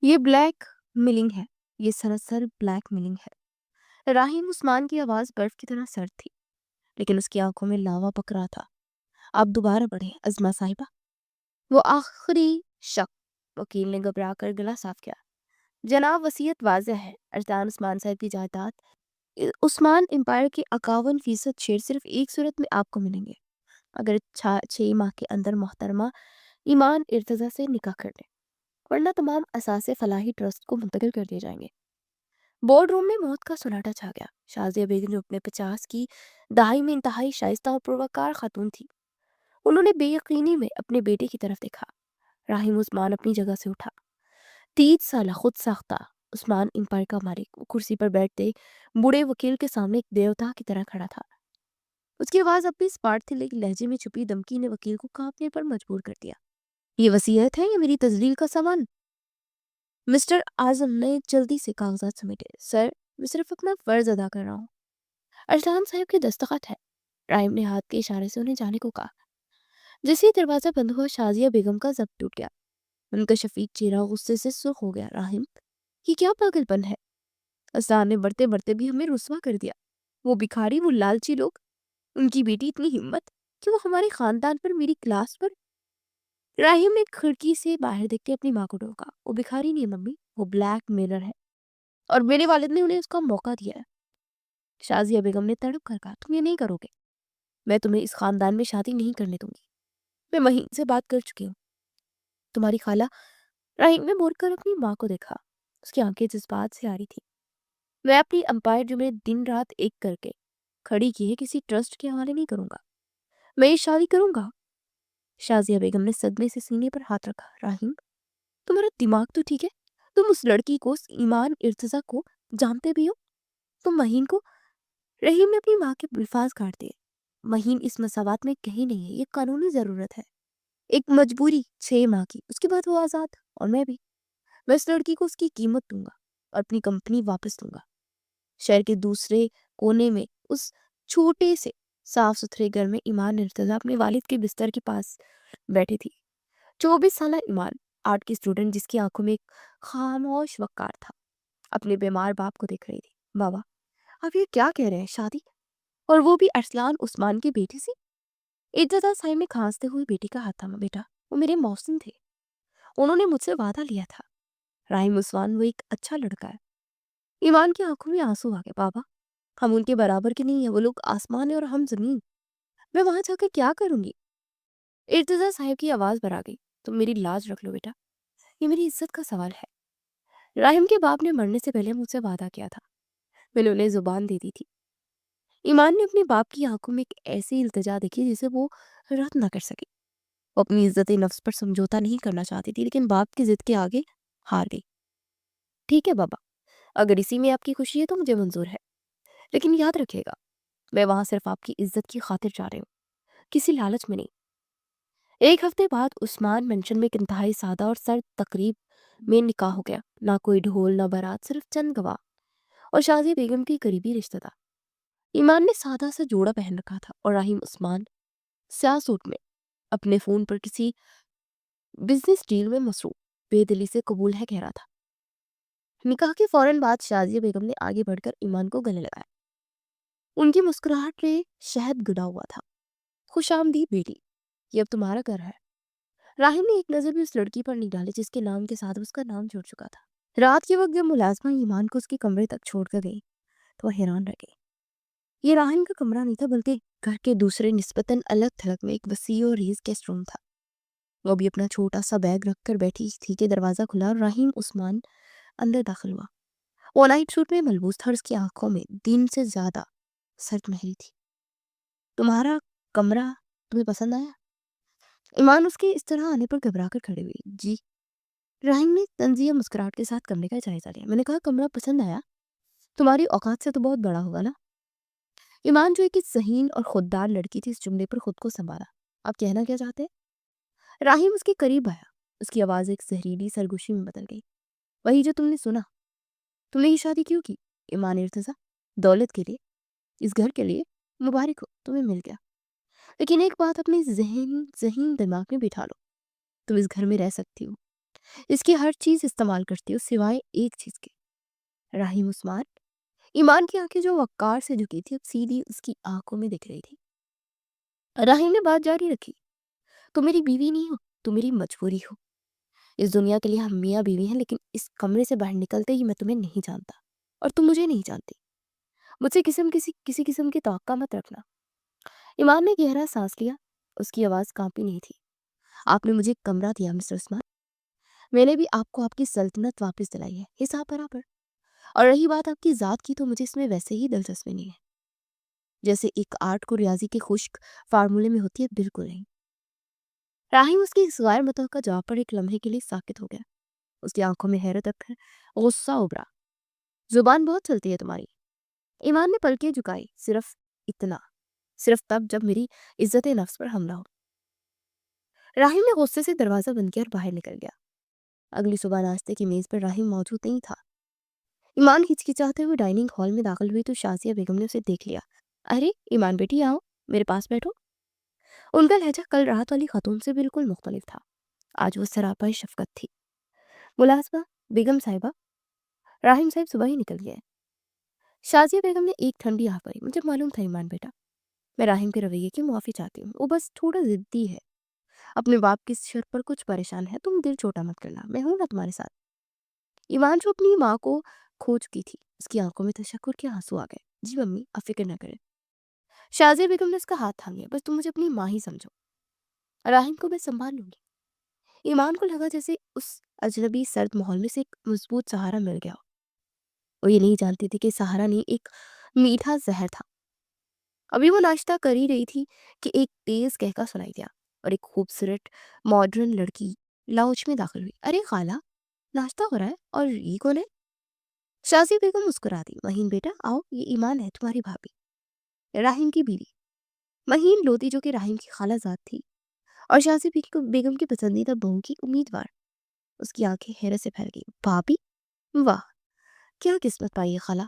یہ بلیک ملنگ ہے، یہ سراسر بلیک ملنگ ہے۔ راہیم عثمان کی آواز برف کی طرح سرد تھی، لیکن اس کی آنکھوں میں لاوا پک رہا تھا۔ آپ دوبارہ پڑھیں عظمیٰ صاحبہ۔ وہ آخری شک۔ وکیل نے گھبرا کر گلا صاف کیا۔ جناب، وصیت واضح ہے۔ ارسلان عثمان صاحب کی جائیداد عثمان امپائر کے 51% شیئر صرف ایک صورت میں آپ کو ملیں گے، اگر 6 ماہ کے اندر محترمہ ایمان ارتضیٰ سے نکاح کر لیں، ورنہ تمام اثاثے فلاحی ٹرسٹ کو منتقل کر دیے جائیں گے۔ بورڈ روم میں موت کا سناٹا چھا گیا۔ شازیہ بیگم جو اپنے 50 کی دہائی میں انتہائی شائستہ اور پروکار خاتون تھی، انہوں نے بے یقینی میں اپنے بیٹے کی طرف دیکھا۔ راہیم عثمان اپنی جگہ سے اٹھا۔ 30 سالہ خود ساختہ عثمان امپائر کا مالک وہ کرسی پر بیٹھتے بوڑھے وکیل کے سامنے ایک دیوتا کی طرح کھڑا تھا۔ اس کی آواز اب بھی اسپاٹ تھی، لیکن لہجے میں چھپی دھمکی نے وکیل کو کانپنے پر مجبور کر دیا۔ یہ وصیت ہے یا میری تذلیل کا سامان؟ مسٹر اعظم نے جلدی سے کاغذات سمیٹے۔ سر، میں صرف اپنا فرض ادا کر رہا ہوں۔ ارسلان صاحب کے دستخط ہے۔ راہیم نے ہاتھ کے اشارے سے انہیں جانے کو کہا۔ جیسے ہی دروازہ بند ہوا، شازیہ بیگم کا ضبط ٹوٹ گیا۔ ان کا شفیق چہرہ غصے سے سرخ ہو گیا۔ راہیم، یہ کیا پاگل پن ہے؟ ارسلان نے بڑھتے بڑھتے بھی ہمیں رسوا کر دیا۔ وہ بھکاری، وہ لالچی لوگ، ان کی بیٹی اتنی ہمت کہ وہ ہمارے خاندان پر، میری کلاس پر۔ راہیم نے کھڑکی سے باہر دیکھتے اپنی ماں کو ٹوکا۔ وہ بھکاری نہیں ہے ممی، وہ بلیک میرر ہے، اور میرے والد نے انہیں اس کا موقع دیا ہے۔ شازیہ بیگم نے تڑپ کر کہا، تم یہ نہیں کرو گے، میں تمہیں اس خاندان میں شادی نہیں کرنے دوں گی۔ میں مہین سے بات کر چکی ہوں، تمہاری خالہ۔ راہیم نے مڑ کر اپنی ماں کو دیکھا، اس کی آنکھیں جذبات سے آ رہی تھی۔ میں اپنی امپائر جو میں نے دن رات ایک کر کے کھڑی کی ہے، کسی ٹرسٹ کے حوالے نہیں کروں گا۔ میں یہ شادی کروں گا۔ شازیہ بیگم نے صدمے سے سینے پر ہاتھ رکھا۔ راہیم، تمہارا دماغ تو ٹھیک ہے؟ تم اس لڑکی کو، ایمان ارتضیٰ کو جانتے بھی ہو؟ تم مہین کو… رحیم نے اپنی ماں کے الفاظ کاٹ دیے۔ مہین اس مساوات میں کہیں نہیں ہے، یہ قانونی ضرورت ہے، ایک مجبوری 6 ماہ کی، اس کے بعد وہ آزاد، اور میں بھی۔ میں اس لڑکی کو اس کی قیمت دوں گا اور اپنی کمپنی واپس دوں گا۔ شہر کے دوسرے کونے میں اس چھوٹے سے صاف ستھرے گھر میں ایمان ارتضیٰ اپنے والد کے بستر کے پاس بیٹھی تھی۔ 24 سالہ ایمان، آرٹ کی اسٹوڈنٹ جس کی آنکھوں میں ایک خاموش وقار تھا، اپنے بیمار باپ کو دیکھ رہی تھی۔ بابا، آپ یہ کیا کہہ رہے ہیں؟ شادی؟ اور وہ بھی ارسلان عثمان کی بیٹی سے؟ ارتضیٰ صاحب میں کھانستے ہوئے بیٹی کا ہاتھ تھاما۔ بیٹا، وہ میرے محسن تھے، انہوں نے مجھ سے وعدہ لیا تھا۔ راہیم عثمان، وہ ایک اچھا لڑکا ہے۔ ایمان کی آنکھوں میں آنسو آ گئے۔ بابا، ہم ان کے برابر کے نہیں ہیں، وہ لوگ آسمان ہیں اور ہم زمین۔ میں وہاں جا کر کیا کروں گی؟ ارتضیٰ صاحب کی آواز بھر آ گئی۔ تم میری لاج رکھ لو بیٹا، یہ میری عزت کا سوال ہے۔ راہیم کے باپ نے مرنے سے پہلے مجھ سے وعدہ کیا تھا، میں نے انہیں زبان دے دی تھی۔ ایمان نے اپنے باپ کی آنکھوں میں ایک ایسی التجا دیکھی جسے وہ رد نہ کر سکی۔ وہ اپنی عزت نفس پر سمجھوتا نہیں کرنا چاہتی تھی، لیکن باپ کی ضد کے آگے ہار گئی۔ ٹھیک ہے بابا، اگر اسی میں آپ کی خوشی ہے تو مجھے منظور ہے، لیکن یاد رکھیے گا، میں وہاں صرف آپ کی عزت کی خاطر جا رہی ہوں، کسی لالچ میں نہیں۔ 1 ہفتے بعد عثمان مینشن میں ایک انتہائی سادہ اور سرد تقریب میں نکاح ہو گیا۔ نہ کوئی ڈھول، نہ بارات، صرف چند گواہ اور شازیہ بیگم کی قریبی رشتہ دار۔ ایمان نے سادہ سا جوڑا پہن رکھا تھا، اور راہیم عثمان سیاہ سوٹ میں اپنے فون پر کسی بزنس ڈیل میں مصروف بے دلی سے قبول ہے کہہ رہا تھا۔ نکاح کے فوراً بعد شازیہ بیگم نے آگے بڑھ کر ایمان کو گلے لگایا۔ ان کی مسکراہٹ میں شہد گڑا ہوا تھا۔ خوش آمدید بیٹی، یہ اب تمہارا گھر ہے۔ راہیم نے ایک نظر بھی اس لڑکی پر نہیں ڈالی جس کے نام کے ساتھ اس کا نام جڑ چکا تھا۔ رات کے وقت جب ملازمہ ایمان کو اس کے کمرے تک چھوڑ کر گئی تو وہ حیران رہ گئی۔ یہ راہیم کا کمرہ نہیں تھا، بلکہ گھر کے دوسرے نسبتاً الگ تھلگ میں ایک وسیع اور ریز گیسٹ روم تھا۔ وہ بھی اپنا چھوٹا سا بیگ رکھ کر بیٹھی تھی کہ دروازہ کھلا اور راہیم عثمان اندر داخل ہوا۔ وہ نائٹ سوٹ میں ملبوس تھا اور اس کی آنکھوں میں دن سے زیادہ سرد مہری تھی۔ تمہارا کمرہ تمہیں پسند آیا؟ ایمان اس کے اس طرح آنے پر گھبرا کر کھڑی ہوئی۔ جی۔ راہیم نے طنزیہ مسکراہٹ کے ساتھ کمرے کا جائزہ لیا۔ میں نے کہا، کمرہ پسند آیا؟ تمہاری اوقات سے تو بہت بڑا ہوگا نا؟ ایمان جو ایک ذہین اور خوددار لڑکی تھی، اس جملے پر خود کو سنبھالا۔ آپ کہنا کیا چاہتے ہیں؟ راہیم اس کے قریب آیا، اس کی آواز ایک زہریلی سرگوشی میں بدل گئی۔ وہی جو تم نے سنا۔ تم نے یہ شادی کیوں کی؟ ایمان ارتضیٰ، دولت کے لیے، اس گھر کے لیے۔ مبارک ہو، تمہیں مل گیا، لیکن ایک بات اپنے ذہین دماغ میں بٹھا لو، تم اس گھر میں رہ سکتی ہو، اس کی ہر چیز استعمال کرتی ہو سوائے ایک چیز کے، راہیم عثمان۔ ایمان کی آنکھیں جو وقار سے جھکی تھی اب سیدھی اس کی آنکھوں میں دکھ رہی تھی۔ راہیم نے بات جاری رکھی، تم میری بیوی نہیں ہو، تم میری مجبوری ہو۔ اس دنیا کے لیے ہم میاں بیوی ہیں، لیکن اس کمرے سے باہر نکلتے ہی میں تمہیں نہیں جانتا اور تم مجھے نہیں جانتی۔ مجھ سے کسی قسم کی توقع مت رکھنا۔ ایمان نے گہرا سانس لیا، اس کی آواز کانپی نہیں تھی۔ آپ نے مجھے کمرہ دیا مسٹر عثمان، میں نے بھی آپ کو آپ کی سلطنت واپس دلائی ہے، حساب برابر۔ اور رہی بات آپ کی ذات کی، تو مجھے اس میں ویسے ہی دلچسپی نہیں ہے، جیسے ایک آرٹ کو ریاضی کے خشک فارمولے میں ہوتی ہے، بالکل نہیں۔ راہیم اس کی اس غیر متوقع جواب پر ایک لمحے کے لیے ساکت ہو گیا۔ اس کی آنکھوں میں حیرت رکھ کر غصہ ابھرا۔ زبان بہت چلتی ہے تمہاری۔ ایمان نے پلکیں جھکائی، صرف اتنا، صرف تب جب میری عزت نفس پر حملہ ہو۔ راہیم نے غصے سے دروازہ بند کیا اور باہر نکل گیا۔ اگلی صبح ناشتے کی میز پر راہیم موجود نہیں تھا۔ ایمان ہچکچاتے ہوئے ڈائننگ ہال میں داخل ہوئی تو شازیہ بیگم نے اسے دیکھ لیا۔ ارے ایمان بیٹی، آؤ میرے پاس بیٹھو۔ ان کا لہجہ کل رات والی خاتون سے بالکل مختلف تھا۔ آج وہ سراپا شفقت تھی۔ ملازمہ بیگم صاحبہ، راہیم صاحب صبح ہی نکل گئے۔ شازیہ بیگم نے ایک ٹھنڈی آہ بھری۔ مجھے معلوم تھا ایمان بیٹا، میں راہیم کے رویے کی معافی چاہتی ہوں، وہ بس تھوڑا ضدی ہے، اپنے باپ کی شرط پر کچھ پریشان ہے، تم دل چھوٹا مت کرنا، میں ہوں نا تمہارے ساتھ۔ ایمان جو اپنی ماں کو کھو چکی تھی، اس کی آنکھوں میں تشکر کے آنسو آ گئے۔ جی ممی، آپ فکر نہ کریں۔ شازیہ بیگم نے اس کا ہاتھ تھام لیا۔ بس تم مجھے اپنی ماں ہی سمجھو، راہیم کو میں سنبھال لوں گی۔ ایمان کو لگا جیسے اس اجنبی سرد ماحول میں سے ایک مضبوط سہارا مل گیا ہو۔ وہ یہ نہیں جانتی تھی کہ سہارا نہیں، ایک میٹھا زہر تھا۔ ابھی وہ ناشتہ کر ہی رہی تھی کہ ایک تیز کہکا سنائی دیا اور ایک خوبصورت ماڈرن لڑکی لاؤنج میں داخل ہوئی۔ ارے خالہ، ناشتہ ہو رہا ہے، اور یہ کون ہے؟ شازیہ بیگم مسکرا دی۔ مہین بیٹا آؤ، یہ ایمان ہے، تمہاری بھابھی، راہیم کی بیوی۔ مہین لوتی، جو کہ راہیم کی خالہ زاد تھی اور شازیہ بیگم کی پسندیدہ بہو کی امیدوار۔ اس کی آنکھیں حیرت سے پھیل گئی۔ بھابھی؟ واہ، کیا قسمت پائی ہے خالہ،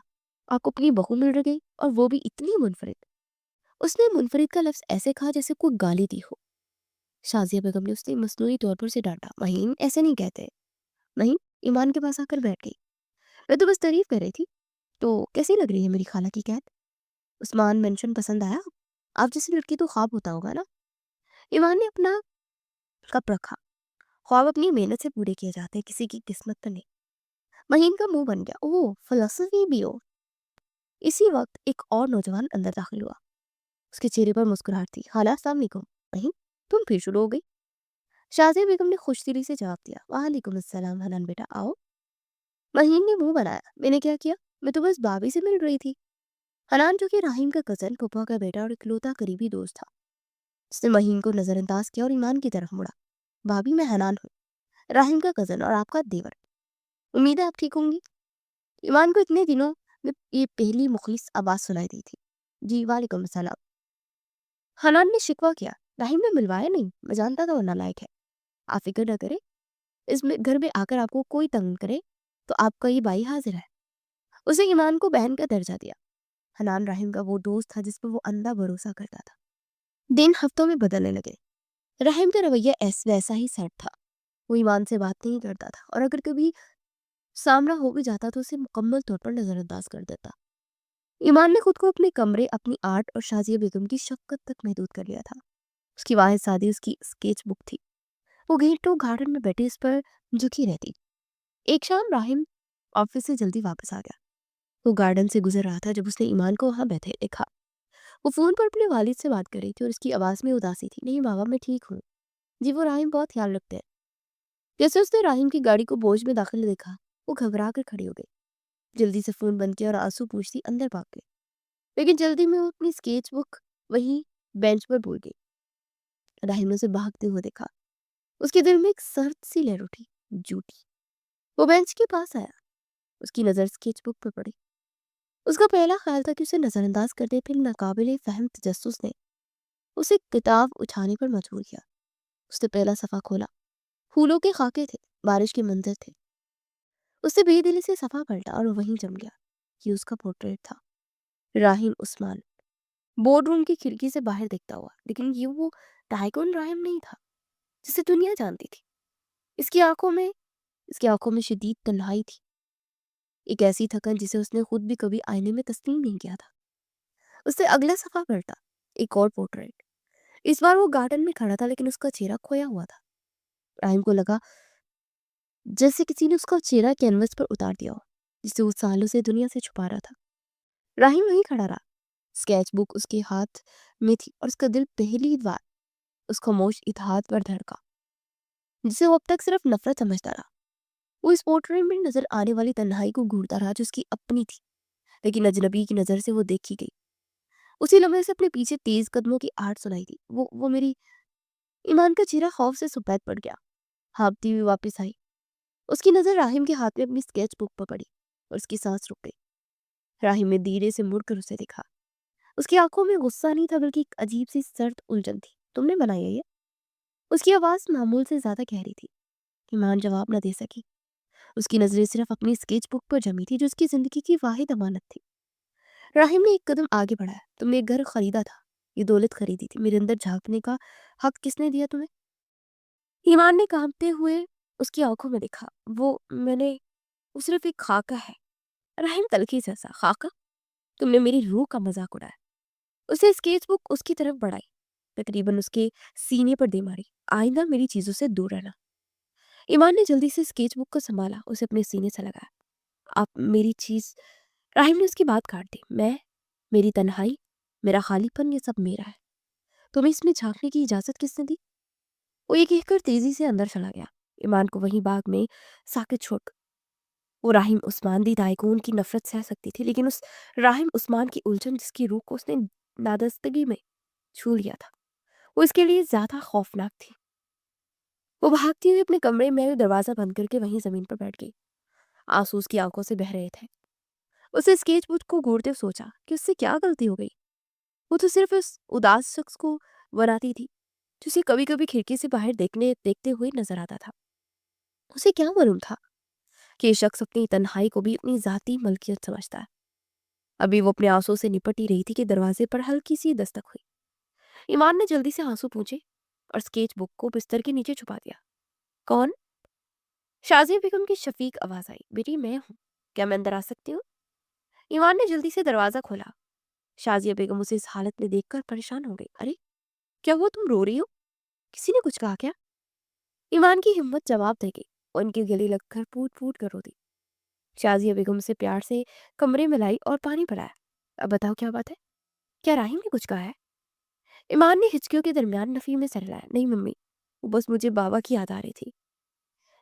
آپ کو اپنی بہو مل گئی، اور وہ بھی اتنی منفرد۔ اس نے منفرد کا لفظ ایسے کہا جیسے کوئی گالی دی ہو۔ شازیہ بیگم نے اسے مصنوعی طور پر اسے ڈانٹا۔ مہین، ایسے نہیں کہتے۔ مہین ایمان کے پاس آ کر بیٹھ گئی۔ میں تو بس تعریف کر رہی تھی۔ تو کیسی لگ رہی ہے میری خالہ کی قید؟ عثمان مینشن پسند آیا؟ آپ جیسی لڑکی تو خواب ہوتا ہوگا نا؟ ایمان نے اپنا کپ رکھا۔ خواب اپنی محنت سے پورے کیے جاتے ہیں، کسی کی قسمت تو نہیں۔ مہین کا منہ بن گیا۔ اوہ، فلسفی بھی ہو۔ اسی وقت ایک اور نوجوان اندر داخل ہوا۔ اس کے چہرے پر مسکراہٹ تھی۔ خالہ السلام علیکم۔ مہین، تم پھر شروع ہو گئی؟ شازیہ بیگم نے خوش دلی سے جواب دیا۔ وعلیکم السلام حنان بیٹا، آؤ۔ مہین نے منہ بنایا۔ میں نے کیا کیا؟ میں تو بس بھابھی سے مل رہی تھی۔ حنان، جو کہ راہیم کا کزن، پھپھا کا بیٹا اور اکلوتا قریبی دوست تھا، اس نے مہین کو نظر انداز کیا اور ایمان کی طرف مڑا۔ بھابھی، میں حنان ہوں، راہیم کا کزن اور آپ کا دیور۔ امید ہے آپ ٹھیک ہوں گی۔ ایمان کو اتنے دنوں میں یہ پہلی مخلص آواز سنائی دی تھی۔ جی وعلیکم السلام۔ حنان نے شکوہ کیا۔ راہیم نے ملوایا نہیں، میں جانتا تھا وہ نالائق ہے۔ آپ فکر نہ کریں، اس میں گھر میں آ کر آپ کو کوئی تنگ کرے تو آپ کا یہ بھائی حاضر ہے۔ اسے ایمان کو بہن کا درجہ دیا۔ حنان راہیم کا وہ دوست تھا جس پر وہ اندھا بھروسہ کرتا تھا۔ دن ہفتوں میں بدلنے لگے۔ راہیم کا رویہ ویسا ہی سیٹ تھا۔ وہ ایمان سے بات نہیں کرتا تھا، اور اگر کبھی سامنا ہو بھی جاتا تو اسے مکمل طور پر نظر انداز کر دیتا۔ ایمان نے خود کو اپنے کمرے، اپنی آرٹ اور شازیہ بیگم کی شفقت تک محدود کر لیا تھا۔ اس کی واحد شادی اس کی اسکیچ بک تھی۔ وہ گھنٹوں گارڈن میں بیٹھی اس پر جھکی رہتی۔ ایک شام راہیم آفس سے جلدی واپس آ گیا۔ وہ گارڈن سے گزر رہا تھا جب اس نے ایمان کو وہاں بیٹھے دیکھا۔ وہ فون پر اپنے والد سے بات کر رہی تھی اور اس کی آواز میں اداسی تھی۔ نہیں بابا، میں ٹھیک ہوں۔ جی، وہ راہیم بہت خیال رکھتے ہیں۔ جیسے اس نے راہیم کی گاڑی کو بوجھ میں داخل دیکھا، وہ گھبرا کر کھڑی ہو گئی، جلدی سے فون بند کیا اور آنسو پوچھتی اندر بھاگ گئی۔ لیکن جلدی میں وہ اپنی اسکیچ بک وہی بینچ پر بھول گئی۔ راہیم نے اسے بھاگتے ہوئے دیکھا۔ اس کے دل میں ایک سرد سی لہر اٹھی۔ جھوٹی۔ وہ بینچ کے پاس آیا، اس کی نظر اسکیچ بک پر پڑی۔ اس کا پہلا خیال تھا کہ اسے نظر انداز کر دے، پھر ناقابل فہم تجسس نے اسے کتاب اٹھانے پر مجبور کیا۔ اس نے پہلا صفحہ کھولا۔ پھولوں کے خاکے تھے، بارش کے منظر تھے۔ اس نے بے دلی سے صفحہ پلٹا اور وہیں جم گیا۔ یہ اس کا پورٹریٹ تھا، راہیم عثمان، بورڈ روم کی کھڑکی سے باہر دیکھتا ہوا۔ لیکن یہ وہ ٹائیکون راہیم نہیں تھا جسے دنیا جانتی تھی۔ اس کی آنکھوں میں اس کی آنکھوں میں شدید تنہائی تھی، ایک ایسی تھکن جسے اس نے خود بھی کبھی آئینے میں تسلیم نہیں کیا تھا۔ اس نے اگلا صفحہ پلٹا، ایک اور پورٹریٹ۔ اس بار وہ گارڈن میں کھڑا تھا لیکن اس کا چہرہ کھویا ہوا تھا۔ راہیم کو لگا جیسے کسی نے اس کا چہرہ کینوس پر اتار دیا ہو، جسے وہ سالوں سے دنیا سے چھپا رہا تھا۔ راہیم وہیں کھڑا رہا، اسکیچ بک اس کے ہاتھ میں تھی اور اس کا دل پہلی بار اس خاموش اتحاد پر دھڑکا جسے وہ اب تک صرف نفرت سمجھتا رہا۔ وہ اس پورٹریٹ میں نظر آنے والی تنہائی کو گھورتا رہا جو اس کی اپنی تھی، لیکن اجنبی کی نظر سے وہ دیکھی گئی۔ اسی لمحے سے اپنے پیچھے تیز قدموں کی آہٹ سنائی دی۔ وہ میری ایمان کا چہرہ خوف سے سفید پڑ گیا، ہانپتی ہوئی واپس آئی۔ اس کی نظر راہیم کے ہاتھ میں اپنی اسکیچ بک پر پڑی اور اس کی سانس رک گئی۔ راہیم نے دھیرے سے مڑ کر اسے دیکھا۔ اس کی آنکھوں میں غصہ نہیں تھا بلکہ ایک عجیب سی سرد الجھن تھی۔ تم نے بنائی ہے یہ؟ اس کی آواز معمول سے زیادہ گہری تھی۔ ایمان جواب نہ دے سکی۔ اس کی نظریں صرف اپنی اسکیچ بک پر جمی تھی جو اس کی زندگی کی واحد امانت تھی۔ راہیم نے ایک قدم آگے بڑھایا۔ تم نے ایک گھر خریدا تھا، یہ دولت خریدی تھی، میرے اندر جھانکنے کا حق کس نے دیا تمہیں؟ ایمان نے کانپتے ہوئے اس کی آنکھوں میں دیکھا۔ وہ صرف ایک خاکہ ہے۔ راہیم تلخی سے ہنسا۔ خاکہ؟ تم نے میری روح کا مذاق اڑایا۔ اسے اسکیچ بک اس کی طرف بڑھائی، تقریباً اس کے سینے پر دے ماری۔ آئندہ میری چیزوں سے دور رہنا۔ ایمان نے جلدی سے اسکیچ بک کو سنبھالا، اسے اپنے سینے سے لگایا۔ آپ میری چیز؟ راہیم نے اس کی بات کاٹ دی۔ میری تنہائی، میرا خالی پن، یہ سب میرا ہے۔ تمہیں اس میں جھانکنے کی اجازت کس نے دی؟ وہ یہ کہہ کر تیزی سے اندر چلا گیا، ایمان کو وہیں باغ میں ساکت چھوڑ کر۔ وہ راہیم عثمان دی تائکون کی نفرت سہ سکتی تھی، لیکن اس راہیم عثمان کی الجھن جس کی روح کو اس نے نادستگی میں چھو لیا تھا، وہ اس کے لیے زیادہ خوفناک تھی۔ وہ بھاگتی ہوئی اپنے کمرے میں دروازہ بند کر کے وہیں زمین پر بیٹھ گئی۔ آنسو اس کی آنکھوں سے بہہ رہے تھے۔ اسے اسکیچ بک کو گھورتے سوچا کہ اس سے کیا غلطی ہو گئی۔ وہ تو صرف اس اداس شخص کو بناتی تھی جسے کبھی کبھی کھڑکی سے باہر دیکھتے ہوئے نظر آتا تھا۔ اسے کیا معلوم تھا کہ یہ شخص اپنی تنہائی کو بھی اپنی ذاتی ملکیت سمجھتا ہے۔ ابھی وہ اپنے آنسوں سے نپٹ ہی رہی تھی کہ دروازے پر ہلکی سی دستک ہوئی۔ ایمان نے جلدی سے آنسو پونچھے اور اسکیچ بک کو بستر کے نیچے چھپا دیا۔ کون؟ شازیہ بیگم کی شفیق آواز آئی۔ بیٹی میں ہوں، کیا میں اندر آ سکتی ہوں؟ ایمان نے جلدی سے دروازہ کھولا۔ شازیہ بیگم اسے اس حالت میں دیکھ کر پریشان ہو گئی۔ ارے کیا ہوا، تم رو رہی ہو؟ کسی نے کچھ کہا کیا؟ ایمان کی ہمت جواب دے گئی، ان کی گلی لگ کر پھوٹ پھوٹ کر رو دی۔ شازیہ بیگم سے پیار سے کمرے میں لائی اور پانی پلایا۔ اب بتاؤ کیا بات ہے؟ کیا راہیم نے کچھ کہا ہے؟ ایمان نے ہچکیوں کے درمیان نفی میں سر ہلایا۔ نہیں ممی، وہ بس مجھے بابا کی یاد آ رہی تھی۔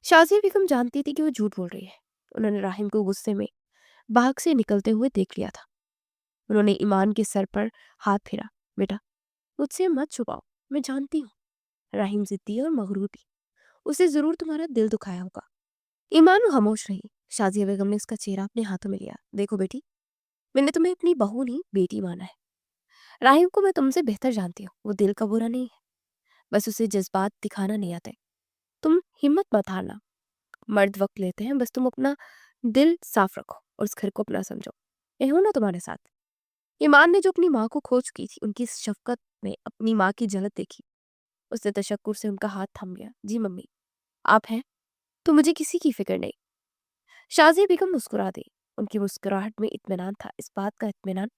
شازیہ بیگم جانتی تھی کہ وہ جھوٹ بول رہی ہے۔ انہوں نے راہیم کو غصے میں باغ سے نکلتے ہوئے دیکھ لیا تھا۔ انہوں نے ایمان کے سر پر ہاتھ پھیرا۔ بیٹا مجھ سے مت چھپاؤ، میں جانتی ہوں راہیم ضدی اور مغرور بھی، اسے ضرور تمہارا دل دکھایا ہوگا۔ ایمان خاموش رہی۔ شازیہ بیگم نے اس کا چہرہ اپنے ہاتھوں میں لیا۔ دیکھو بیٹی، میں نے تمہیں اپنی بہو نہیں بیٹی مانا ہے۔ راہیم کو میں تم سے بہتر جانتی ہوں، وہ دل کا برا نہیں ہے، بس اسے جذبات دکھانا نہیں آتے۔ تم ہمت مت ہارنا، مرد وقت لیتے ہیں، بس تم اپنا دل صاف رکھو اور اس گھر کو اپنا سمجھو۔ میں ہوں نا تمہارے ساتھ۔ ایمان نے جو اپنی ماں کو کھو چکی تھی، ان کی اس شفقت میں اپنی ماں کی جھلک دیکھی۔ اس نے تشکر سے ان کا ہاتھ تھام لیا۔ جی ممی، آپ ہیں تو مجھے کسی کی فکر نہیں۔ شازیہ بیگم مسکرا دی۔ ان کی مسکراہٹ میں اطمینان تھا، اس بات کا اطمینان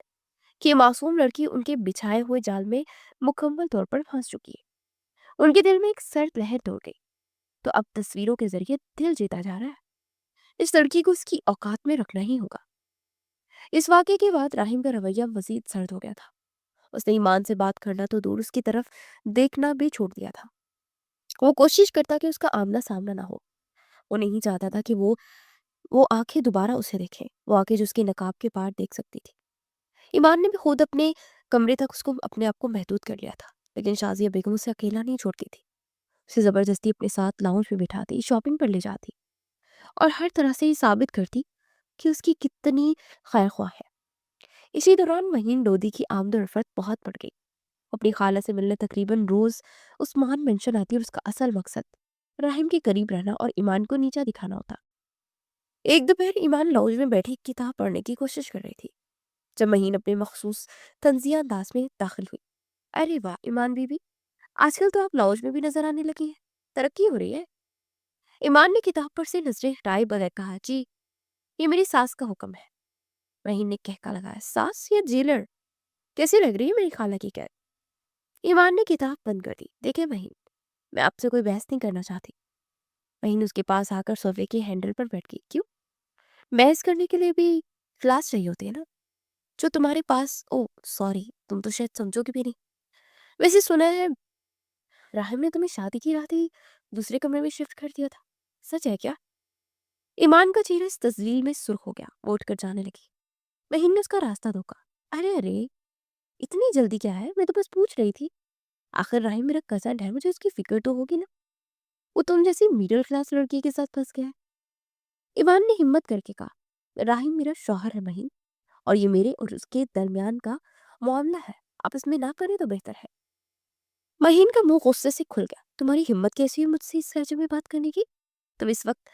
کہ یہ معصوم لڑکی ان کے بچھائے ہوئے جال میں مکمل طور پر پھنس چکی ہے۔ ان کے دل میں ایک سرد لہر دوڑ گئی۔ تو اب تصویروں کے ذریعے دل جیتا جا رہا ہے۔ اس لڑکی کو اس کی اوقات میں رکھنا ہی ہوگا۔ اس واقعے کے بعد راہیم کا رویہ مزید سرد ہو گیا تھا۔ اس نے ایمان سے بات کرنا تو دور، اس کی طرف دیکھنا بھی چھوڑ دیا تھا۔ وہ کوشش کرتا کہ اس کا آمنا سامنا نہ ہو۔ وہ نہیں چاہتا تھا کہ وہ آنکھیں دوبارہ اسے دیکھیں، وہ آنکھیں جو اس کے نقاب کے پار دیکھ سکتی تھی۔ ایمان نے بھی خود اپنے کمرے تک اپنے آپ کو محدود کر لیا تھا، لیکن شازیہ بیگم اسے اکیلا نہیں چھوڑتی تھی۔ اسے زبردستی اپنے ساتھ لاؤنج میں بٹھاتی، شاپنگ پر لے جاتی اور ہر طرح سے یہ ثابت کرتی کہ اس کی کتنی خیر خواہ ہے۔ اسی دوران مہین لودھی کی آمد و رفت بہت بڑھ گئی۔ اپنی خالہ سے ملنے تقریباً روز عثمان مینشن آتی اور اس کا اصل مقصد راہیم کے قریب رہنا اور ایمان کو نیچا دکھانا ہوتا۔ ایک دوپہر ایمان لاؤنج میں بیٹھی کتاب پڑھنے کی کوشش کر رہی تھی جب مہین اپنے مخصوص طنزیہ انداز میں داخل ہوئی۔ ارے واہ ایمان بی بی، آج کل تو آپ لاؤنج میں بھی نظر آنے لگی ہیں، ترقی ہو رہی ہے۔ ایمان نے کتاب پر سے نظریں ہٹائے بغیر کہا، جی یہ میری ساس کا حکم ہے۔ مہین نے کہکا لگایا، ساس یا جیلر؟ کیسی لگ رہی ہے میری خالہ کی قید؟ ایمان نے کتاب بند کر دی۔ دیکھیں مہین، میں آپ سے کوئی بحث نہیں کرنا چاہتی۔ مہین اس کے پاس آ کر صوفے کے ہینڈل پر بیٹھ گئی۔ کیوں؟ بحث کرنے کے لیے بھی کلاس چاہیے ہوتی ہے نا، جو تمہارے پاس، او سوری، تم تو شاید سمجھو گی بھی نہیں۔ ویسے سنا ہے راہم نے تمہیں شادی کی رات ہی دوسرے کمرے میں شفٹ کر دیا تھا، سچ ہے کیا؟ ایمان کا چہرہ اس تذلیل میں سرخ ہو گیا، وہ اٹھ کر جانے لگی۔ مہین نے اس کا راستہ روکا۔ ارے ارے، اتنی جلدی کیا ہے، میں تو بس پوچھ رہی تھی۔ آخر راہم میرا کزن ہے، مجھے اس کی فکر تو ہوگی نا، وہ تم جیسی میڈل کلاس لڑکی کے ساتھ پھنس گیا ہے۔ ایمان نے ہمت کر کے کہا، راہم میرا شوہر ہے مہین، اور یہ میرے اور اس کے درمیان کا معاملہ ہے، آپ اس میں نہ کریں تو بہتر ہے۔ مہین کا منہ غصے سے کھل گیا۔ تمہاری ہمت کیسی ہوئی مجھ سے اس لہجے میں بات کرنے کی؟ تم اس وقت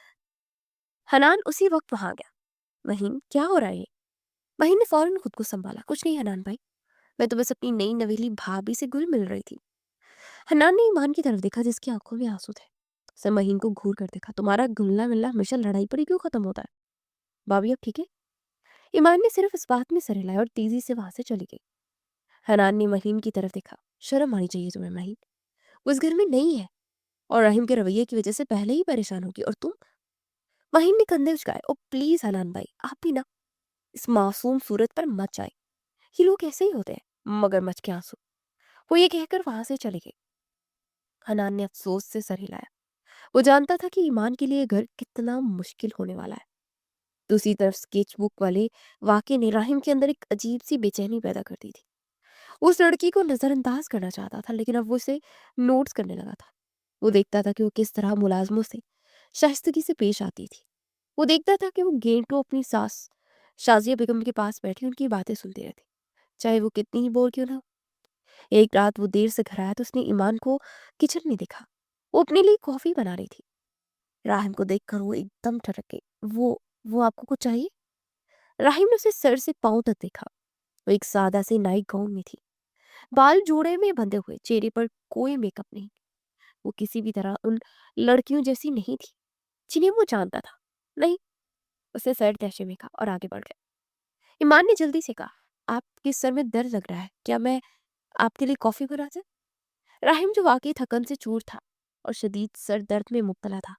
حنان اسی وقت وہاں گیا۔ مہین کیا ہو رہا ہے یہ؟ مہین نے فوراً خود کو سنبھالا، کچھ نہیں حنان بھائی، میں تو بس اپنی نئی نویلی بھابھی سے گل مل رہی تھی۔ حنان نے ایمان کی طرف دیکھا جس کی آنکھوں میں آنسو تھے۔ اس نے مہین کو گھور کر دیکھا۔ تمہارا گلنا ملنا ہمیشہ لڑائی پر ہی کیوں ختم ہوتا ہے؟ بھابھی اب ٹھیک ہے؟ ایمان نے صرف اس بات میں سر ہلایا اور تیزی سے وہاں سے چلی گئی۔ حنان نے مہین کی طرف دیکھا۔ شرم آنی چاہیے تمہیں مہین، وہ اس گھر میں نہیں ہے اور رحیم کے رویے کی وجہ سے پہلے ہی پریشان ہوگی، اور تم؟ مہین نے کندھے اچکائے۔ او پلیز حنان بھائی، آپ بھی نا اس معصوم صورت پر مت جائیں، یہ لوگ ایسے ہی ہوتے ہیں، مگر مچ کے آنسو۔ وہ یہ کہہ کر وہاں سے چلی گئی۔ حنان نے افسوس سے سر ہلایا، وہ جانتا تھا کہ ایمان کے لیے گھر کتنا مشکل ہونے والا ہے۔ دوسری طرف اسکیچ بک والے واقعے نے راہم کے اندر ایک عجیب سی بے چینی پیدا کر دی تھی۔ وہ اس لڑکی کو نظر انداز کرنا چاہتا تھا، لیکن اب وہ اسے نوٹس کرنے لگا تھا۔ وہ دیکھتا تھا کہ وہ کس طرح ملازموں سے شائستگی سے پیش آتی تھی۔ وہ دیکھتا تھا کہ وہ گھنٹوں اپنی ساس شازیہ بیگم کے پاس بیٹھی ان کی باتیں سنتی رہتی، چاہے وہ کتنی ہی بور کیوں نہ ہو۔ ایک رات وہ دیر سے گھر آیا تو اس نے ایمان کو کچن میں دیکھا، وہ اپنے لیے کافی بنا رہی تھی۔ راہم کو دیکھ کر وہ ایک دم ٹھڑک گئی۔ وہ آپ کو کچھ چاہیے؟ راہم نے اسے سر سے پاؤں تک دیکھا۔ وہ ایک سادہ سے نائٹ گاؤن میں تھی، بال جوڑے میں بندھے ہوئے، چہرے پر کوئی میک اپ نہیں۔ وہ کسی بھی طرح ان لڑکیوں جیسی نہیں تھی جنہیں وہ جانتا تھا۔ نہیں، اسے سر تیشے میں کہا اور آگے بڑھ گیا۔ ایمان نے جلدی سے کہا، آپ کے سر میں درد لگ رہا ہے، کیا میں آپ کے لیے کافی بنا دوں؟ راہم جو واقعی تھکن سے چور تھا اور شدید سر درد میں مبتلا تھا،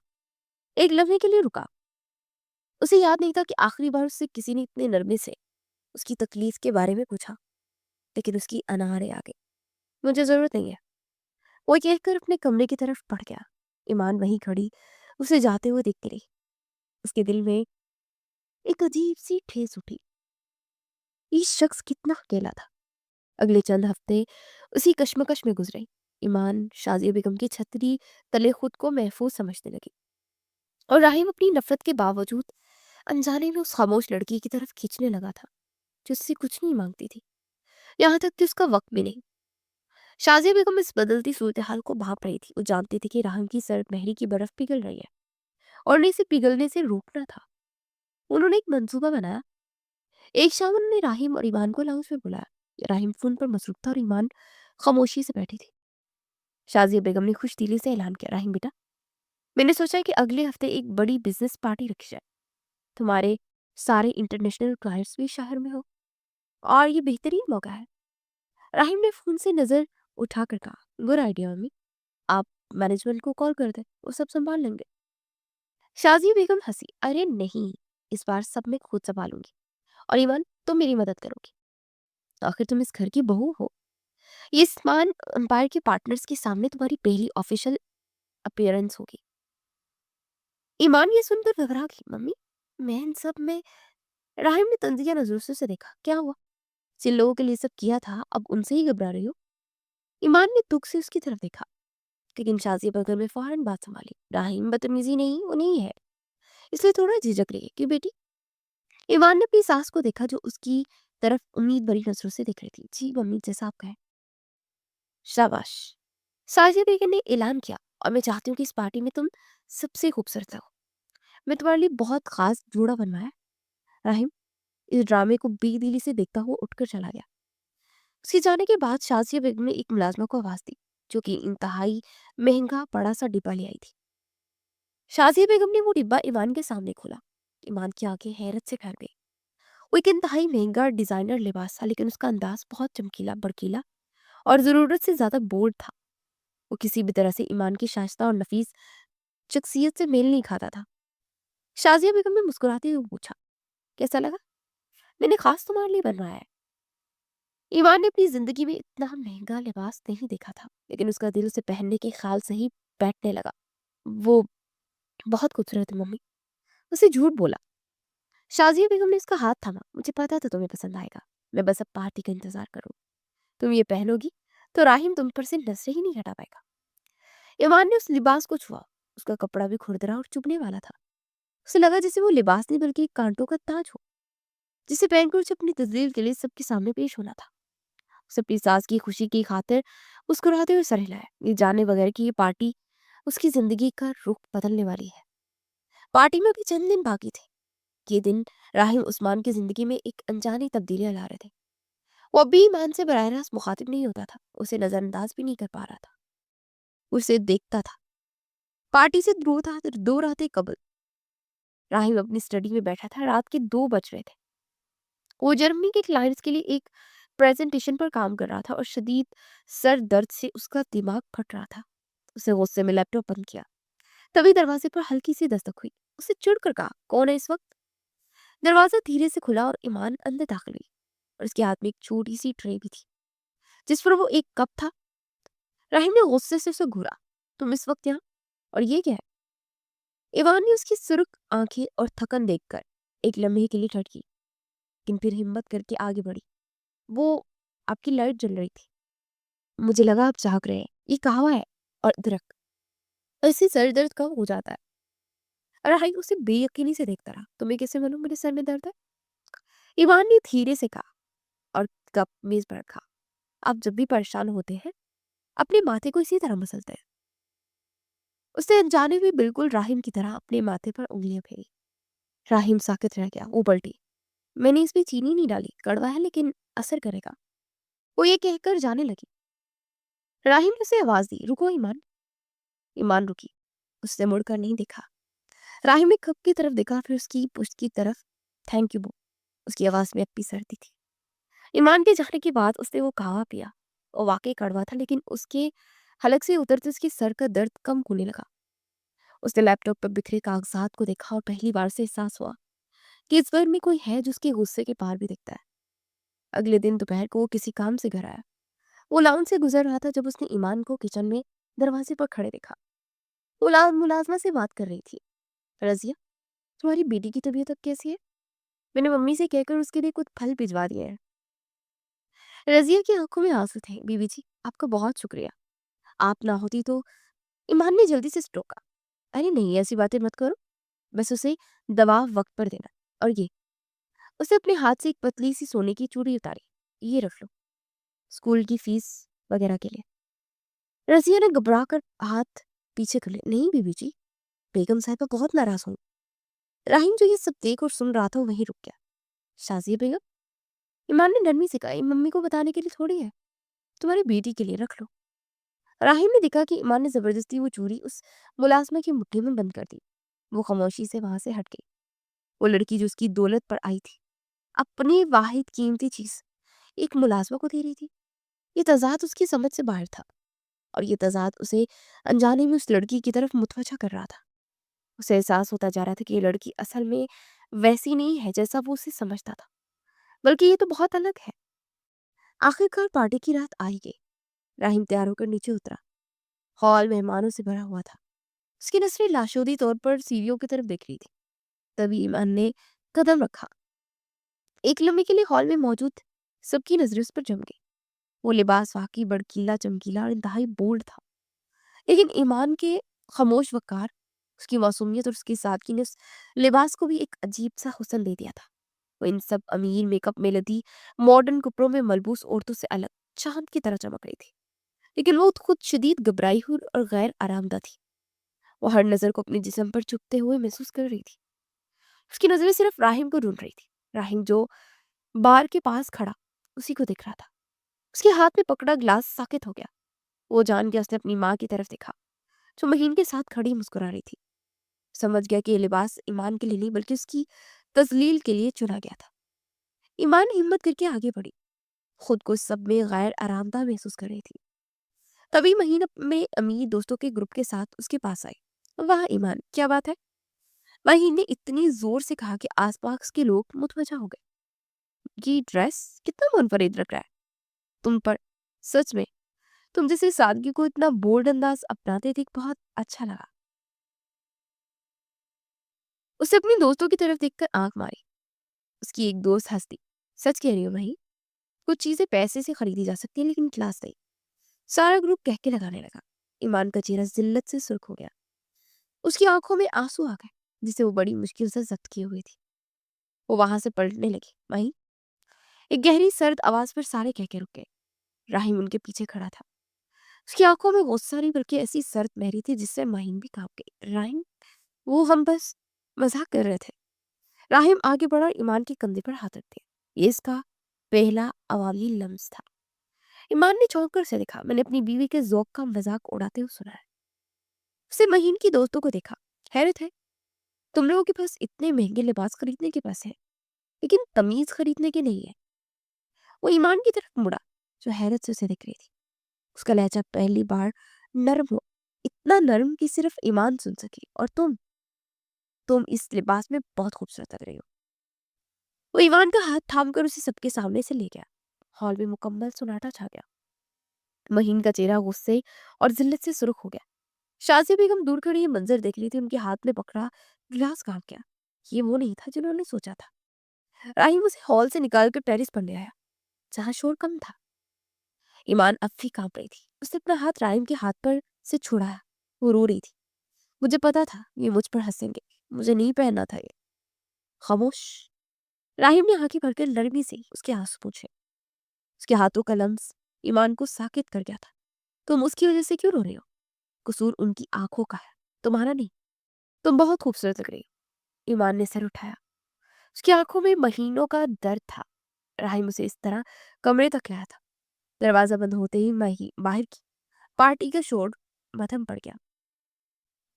ایک لمحے کے لیے رکا۔ اسے یاد نہیں تھا کہ آخری بار اس سے کسی نے اتنے نرمے سے اس کی تکلیف کے بارے میں پوچھا، لیکن اس کی انارے آ گئی۔ مجھے ضرورت نہیں ہے، وہ کہہ کر اپنے کمرے کی طرف بڑھ گیا۔ ایمان وہیں کھڑی اسے جاتے ہوئے دیکھتی رہی۔ اس کے دل میں ایک عجیب سی ٹھیس اٹھی، یہ شخص کتنا اکیلا تھا۔ اگلے چند ہفتے اسی کشمکش میں گزرے۔ ایمان شازیہ بیگم کی چھتری تلے خود کو محفوظ سمجھنے لگی، اور راہیم اپنی نفرت کے باوجود انجانے میں اس خاموش لڑکی کی طرف کھینچنے لگا تھا جو اس سے کچھ نہیں مانگتی تھی، یہاں تک کہ اس کا وقت بھی نہیں۔ شازیہ بیگم اس بدلتی صورتحال کو بھانپ رہی تھی۔ وہ جانتی تھی کہ راہم کی سرد مہری کی برف پگھل رہی ہے اور انہیں اسے پگھلنے سے روکنا تھا۔ انہوں نے ایک منصوبہ بنایا۔ ایک شام انہوں نے راہیم اور ایمان کو لاؤنج میں بلایا۔ راہیم فون پر مصروف تھا اور ایمان خاموشی سے بیٹھی تھی۔ شازیہ بیگم نے خوش دلی سے اعلان کیا، راہیم بیٹا، میں نے سوچا کہ اگلے ہفتے ایک بڑی بزنس پارٹی رکھی جائے، تمہارے سارے انٹرنیشنل کلائنٹس بھی شہر میں ہو، اور یہ بہترین موقع ہے۔ راہیم نے فون سے نظر اٹھا کر کہا، گڈ آئیڈیا امی، آپ مینجمنٹ کو کال کر دیں، وہ سب سنبھال لیں گے۔ شازیہ بیگم ہنسی، ارے نہیں، اس بار سب میں خود سنبھالوں گی، اور ایمان تم میری مدد کرو گی، آخر تم اس گھر کی بہو ہو۔ یہ اسمان امپائر کے پارٹنرز کے سامنے تمہاری پہلی آفیشل اپیئرنس ہوگی۔ ایمان یہ سن کر گھبرا گئی، ممی میں ان سب میں۔ راہیم نے تنزیہ نظروں سے اسے دیکھا، کیا ہوا؟ جن لوگوں کے لیے سب کیا تھا اب ان سے ہی گھبرا رہی ہو؟ ایمان نے دکھ سے اس کی طرف دیکھا، لیکن شازیہ بیگم نے فوراً بات سنبھالی، راہیم بدتمیزی نہیں، وہ نہیں ہے، اس لیے تھوڑا جھجک رہی ہے، کیوں بیٹی؟ ایمان نے اپنی ساس کو دیکھا جو اس کی طرف امید بھری نظروں سے دیکھ رہی تھی۔ جی ممی، جیسا آپ کہیں۔ شاباش، شازیہ بیگم نے اعلان کیا، اور میں چاہتی ہوں کہ اس پارٹی میں تم سب سے خوبصورت ہو۔ میں تمہارے لیے بہت خاص جوڑا بنوایا ہے۔ راہیم اس ڈرامے کو بے دلی سے دیکھتا ہوا اٹھ کر چلا گیا۔ اس کے جانے کے بعد شازیہ بیگم نے ایک ملازمہ کو آواز دی جو کہ انتہائی مہنگا بڑا سا ڈبہ لے آئی تھی۔ शाजिया बेगम ने वो डिब्बा ईमान के सामने खोला। ईमान की आंखें हैरत से फैल गई। वो एक इंतहाई महंगा डिजाइनर लिबास था, लेकिन उसका अंदाज बहुत चमकीला, भड़कीला और जरूरत से ज्यादा बोल्ड था। वो किसी भी तरह से ईमान की शाइस्ता और नफीस शख्सियत से मेल नहीं खाता था। शाजिया बेगम ने मुस्कुराते हुए पूछा, कैसा लगा? मैंने खास तुम्हारे लिए बनवाया है। ईमान ने अपनी जिंदगी में इतना महंगा लिबास नहीं देखा था, लेकिन उसका दिल उसे पहनने के ख्याल से ही बैठने लगा। वो बहुत खूबसूरत है मम्मी। उसे झूठ बोला। शाजिया बेगम ने उसका हाथ थामा। मुझे पता था तुम्हें पसंद आएगा। मैं बस अब पार्टी का इंतजार करूँ। तुम ये पहनोगी तो राहिम तुम पर से नजरें ही नहीं हटा पाएगा। ईमान ने उस लिबास को छुआ। उसका कपड़ा भी खुरदरा और चुभने वाला था। उसे लगा जैसे वो लिबास नहीं बल्कि एक कांटों का ताज हो, जिसे पहनकर उसे अपनी तस्वीर के लिए सबके सामने पेश होना था। उसे अपनी सास की खुशी की खातिर मुस्कुराते हुए सर हिलाया, ये जाने बगैर कि ये पार्टी उसकी जिंदगी का रुख बदलने वाली है। पार्टी में अभी चंद दिन बाकी थे। ये दिन राहिम उस्मान की जिंदगी में एक अनजानी तब्दीलियां ला रहे थे। वो अभी ईमान से बराह रास्त मुखातिब नहीं होता था, उसे नजरअंदाज भी नहीं कर पा रहा था। उसे देखता था। पार्टी से दो रातें कबल राहिम अपनी स्टडी में बैठा था। रात के 2 बज रहे थे। वो जर्मनी के क्लाइंट्स के लिए एक प्रेजेंटेशन पर काम कर रहा था और शदीद सर दर्द से उसका दिमाग फट रहा था। उसे गुस्से में लैपटॉप बंद किया। तभी दरवाजे पर हल्की सी दस्तक हुई। उसे चिढ़कर कहा, कौन है इस वक्त? दरवाजा धीरे से खुला और ईमान अंदर दाखिल हुई और उसके हाथ में एक छोटी सी ट्रे भी थी, जिस पर वो एक कप था। राहिम ने गुस्से से उसे घूरा। तुम इस वक्त यहाँ? और ये क्या है? ईमान ने उसकी सुर्ख आंखें और थकन देखकर एक लम्हे के लिए ठटकी, लेकिन फिर हिम्मत करके आगे बढ़ी। वो आपकी लाइट जल रही थी, मुझे लगा आप जाग रहे हैं। ये कहवा है और अदरक, ऐसे सर दर्द कब हो जाता है? राहिम उसे बेयकीनी से देखता रहा। तुम्हें कैसे मालूम मेरे सर में दर्द है? ईमान ने धीरे से कहा और कप मेज पर रखा। आप जब भी परेशान होते हैं अपने माथे को इसी तरह मसलते हैं। उसने अनजाने हुए बिल्कुल राहिम की तरह अपने माथे पर उंगलियां फेरी। राहिम साकित रह गया। वो पलटी। मैंने इसमें चीनी नहीं डाली, कड़वा है लेकिन असर करेगा, वो ये कहकर जाने लगी। राहिम ने उसे आवाज दी, रुको ईमान। ईमान रुकी। उसने मुड़कर नहीं देखा। राहिम ने कप की तरफ देखा, फिर उसकी पुश्त की तरफ। थैंक यू बो। उसकी आवाज में अब भी सर्दी थी। ईमान के जाने के बाद उसने वो कहवा पिया। वो वाकई कड़वा था, लेकिन उसके हलक से उतरते उसके सर का दर्द कम होने लगा। उसने लैपटॉप पर बिखरे कागजात को देखा और पहली बार से एहसास हुआ कि इस वर्ल्ड में कोई है जो उसके गुस्से के पार भी दिखता है। अगले दिन दोपहर को वो किसी काम से घर आया। वो लाउंज से गुजर रहा था जब उसने ईमान को किचन में दरवाजे पर खड़े देखा। वो मुलाजमा से बात कर रही थी। रजिया, तुम्हारी बेटी की तबीयत अब कैसी है? मैंने मम्मी से कहकर उसके लिए कुछ फल भिजवा दिए हैं। रजिया की आंखों में आंसू थे। बीबी जी, आपका बहुत शुक्रिया। आप ना होती तो। ईमान ने जल्दी से टोका। अरे नहीं, ऐसी बातें मत करो। बस उसे दवा वक्त पर देना। और ये, उसे अपने हाथ से एक पतली सी सोने की चूड़ी उतारी। ये रख लो, स्कूल की फीस वगैरह के लिए। रजिया ने घबरा कर हाथ पीछे कर लिए। नहीं बीबी जी, बेगम साहिबा बहुत नाराज होंगी। राहिम जो ये सब देख और सुन रहा था वहीं रुक गया। शाजिया बेगम, ईमान ने नरमी से कहा, "ये मम्मी को बताने के लिए थोड़ी है, तुम्हारी बेटी के लिए रख लो।" राहिम ने देखा कि ईमान ने जबरदस्ती वो चूड़ी उस मुलाजमा की मुट्ठी में बंद कर दी। वो खामोशी से वहां से हट गई। वो लड़की जो उसकी दौलत पर आई थी, अपनी वाहिद कीमती चीज एक मुलाजमा को दे रही थी। ये तजाद उसकी समझ से बाहर था, और ये तजाद उसे अनजाने में उस लड़की की तरफ मुतवज्जा कर रहा था। उसे एहसास होता जा रहा था कि ये लड़की असल में वैसी नहीं है जैसा वो उसे समझता था, बल्कि ये तो बहुत अलग है। आखिरकार पार्टी की रात आई गई। राहिम तैयार होकर नीचे उतरा। हॉल मेहमानों से भरा हुआ था। उसकी नजरें लाशोदी तौर पर सीढ़ियों की तरफ देख रही थी। तभी ईमान ने कदम रखा। एक लम्हे के लिए हॉल में मौजूद सबकी नजरें उस पर जम गई। वो लिबास वाकई भड़कीला, चमकीला और इंतहाई बोल्ड था, लेकिन ईमान के खामोश वकार, उसकी मासूमियत और उसकी सादगी ने उस लिबास को भी एक अजीब सा हुस्न दे दिया था। वो इन सब अमीर मेकअप में लदी मॉडर्न कपड़ों में मलबूस औरतों से अलग चांद की तरह चमक रही थी, लेकिन वो खुद शदीद घबराई हुई और गैर आरामदा थी। वो हर नजर को अपने जिस्म पर चुभते हुए महसूस कर रही थी। उसकी नजरें सिर्फ राहिम को ढूंढ रही थी। राहिम जो बार के पास खड़ा उसी को दिख रहा था। उसके हाथ में पकड़ा ग्लास साकित हो गया। वो जान के उसने अपनी माँ की तरफ देखा, जो महीन के साथ खड़ी मुस्कुरा रही थी। समझ गया कि ये लिबास ईमान के लिए नहीं बल्कि उसकी तज़लील के लिए चुना गया था। ईमान हिम्मत करके आगे बढ़ी, खुद को सब में गैर आरामदाह महसूस कर रही थी। तभी महीन अपने अमीर दोस्तों के ग्रुप के साथ उसके पास आई। वाह ईमान, क्या बात है? महीन ने इतनी जोर से कहा कि आसपास के लोग मुतवजा हो गए। ये ड्रेस कितना मुनफरिद लग रहा है तुम पर, सच में तुम जैसे सादगी को इतना बोल्ड अंदाज अपनाते थे, बहुत अच्छा लगा। उसे अपनी दोस्तों की तरफ देखकर आंख मारी। उसकी एक दोस्त हंसती। सच कह रही हो भाई, कुछ चीजें पैसे से खरीदी जा सकती है लेकिन क्लास नहीं। सारा ग्रुप कह के लगाने लगा। ईमान का चेहरा जिल्लत से सुर्ख हो गया। उसकी आंखों में आंसू आ गए जिसे वो बड़ी मुश्किल से जब्त किए हुए थी। वो वहां से पलटने लगी। वहीं एक गहरी सर्द आवाज पर सारे कह के रुक गए। राहिम उनके पीछे खड़ा था। उसकी आंखों में गुस्सा नहीं बल्कि ऐसी सर्द महरी थी जिससे माहिम भी कांप गई। राहिम, वो हम बस मजाक कर रहे थे। राहिम आगे बढ़ा और ईमान के कंधे पर हाथ रख दिया। ये इसका पहला अवामी लम्स था। ईमान ने चौंक कर से देखा। मैंने अपनी बीवी के ज़ौक का मजाक उड़ाते हुए सुना है। उसे महीन की दोस्तों को देखा। हैरत है, तुम लोगों के पास इतने महंगे लिबास खरीदने के पैसे हैं लेकिन तमीज खरीदने के नहीं है। वो ईमान की तरफ मुड़ा जो हैरत से उसे देख रही थी। उसका लहजा पहली बार नर्म हुआ, इतना नर्म कि सिर्फ ईमान सुन सके। और तुम इस लिबास में बहुत खूबसूरत लग रही हो। वो ईमान का हाथ थाम कर उसे सबके सामने से ले गया। हॉल में मुकम्मल सन्नाटा छा गया। महीन का चेहरा गुस्से और जिल्लत से सुर्ख हो गया। शाजिया बेगम दूर खड़ी ये मंजर देख रही थी। उनके हाथ में पकड़ा गिलास कांप गया। ये वो नहीं था जिन्होंने सोचा था। राहिम उसे हॉल से निकाल कर टेरिस पर ले आया जहां शोर कम था। ईमान अब भी कांप रही थी। उसने अपना हाथ राहिम के हाथ पर से छुड़ाया। वो रो रही थी। मुझे पता था ये मुझ पर हंसेंगे, मुझे नहीं पहनना था ये। खामोश। राहिम ने आंखें भरकर नरमी से उसके आंसू पूछे। उसके हाथों का लम्स ईमान को साकित कर गया था। तुम उसकी वजह से क्यों रो रही हो? कसूर उनकी आंखों का है, तुम्हारा नहीं। तुम बहुत खूबसूरत लग रही हो। ईमान ने सर उठाया। उसकी आंखों में महीनों का दर्द था। राहिम उसे इस तरह कमरे तक लाया था। दरवाजा बंद होते ही मही बाहर की पार्टी का शोर मध्यम पड़ गया,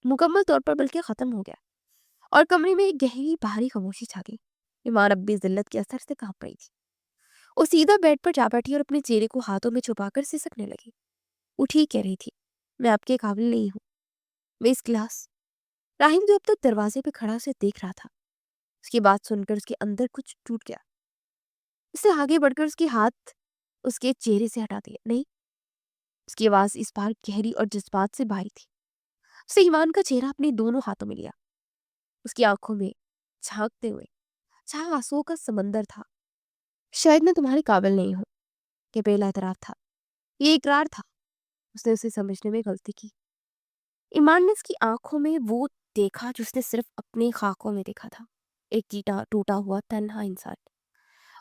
मुकम्मल तौर पर बल्कि खत्म हो गया। और कमरे में एक गहरी भारी खामोशी छा गई। ईमान अब भी जिल्लत के असर से कांप रही थी। वो सीधा बेड पर जा बैठी और अपने चेहरे को हाथों में छुपाकर सिसकने लगी। वो ठीक कह रही थी, मैं आपके काबिल नहीं हूँ। मैं इस क्लास। राहिम जो अब तक दरवाजे पे खड़ा उसे देख रहा था, उसकी बात सुनकर उसके अंदर कुछ टूट गया। उसने आगे बढ़कर उसके हाथ उसके चेहरे से हटा दिया। नहीं। उसकी आवाज इस बार गहरी और जज्बात से भारी थी। उसने ईमान का चेहरा अपने दोनों हाथों में लिया। उसकी आंखों में झांकते हुए जहां आंसुओं का समंदर था। शायद मैं तुम्हारे काबिल नहीं हूँ, ये पहला एतराफ था। ये इकरार था। उसने उसे समझने में गलती की। ईमान ने उसकी आंखों में वो देखा जो उसने सिर्फ अपनी खाकों में देखा था। एक टूटा टूटा हुआ तन्हा इंसान।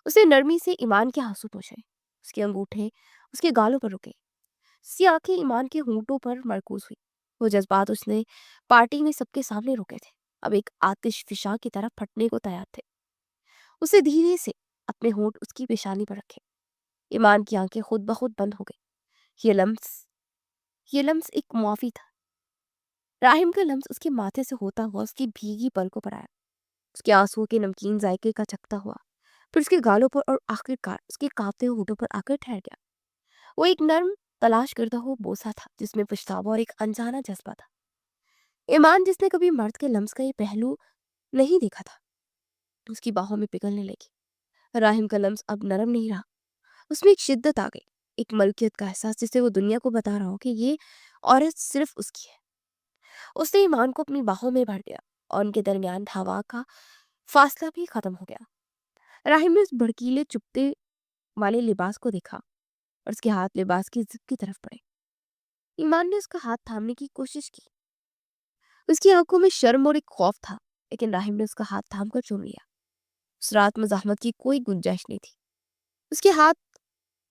उसने नरमी से ईमान के आंसू पोंछे। उसके अंगूठे उसके गालों पर रुके। उसकी आंखें ईमान के होंठों पर मरकूज हुई। वो जज्बात उसने पार्टी में सबके सामने रोके थे अब एक आतिश फिशा की तरह फटने को तैयार थे। उसे धीरे से अपने होंठ उसकी पेशानी पर रखे। ईमान की आंखें खुद ब खुद बंद हो गई। ये लम्स एक मुआफी था। राहिम का लम्स उसके माथे से होता हुआ उसकी भीगी पलकों पर आया। उसके आंसुओं के नमकीन जायके का चखता हुआ फिर उसके गालों पर और आखिरकार उसके कांपते हुए होठों पर आकर ठहर गया। वो एक नर्म तलाश करता हुआ बोसा था जिसमें पछतावा और एक अनजाना जज्बा था। ईमान जिसने कभी मर्द के लम्स का ये पहलू नहीं देखा था उसकी बाहों में पिघलने लगी। राहिम का लम्स अब नरम नहीं रहा। उसमें एक शिद्दत आ गई, एक मलकियत का एहसास जिससे वो दुनिया को बता रहा हो कि ये औरत सिर्फ उसकी है। उसने ईमान को अपनी बाहों में भर लिया और उनके दरमियान हवा का फासला भी खत्म हो गया। राहिम ने उस भड़कीले चुपते वाले लिबास को देखा और उसके हाथ लिबास की जिप की तरफ बढ़े। ईमान ने उसका हाथ थामने की कोशिश की। उसकी आंखों में शर्म और एक खौफ था लेकिन राहिम ने उसका हाथ थाम कर चूम लिया। उस रात मजाहमत की कोई गुंजाइश नहीं थी। उसके हाथ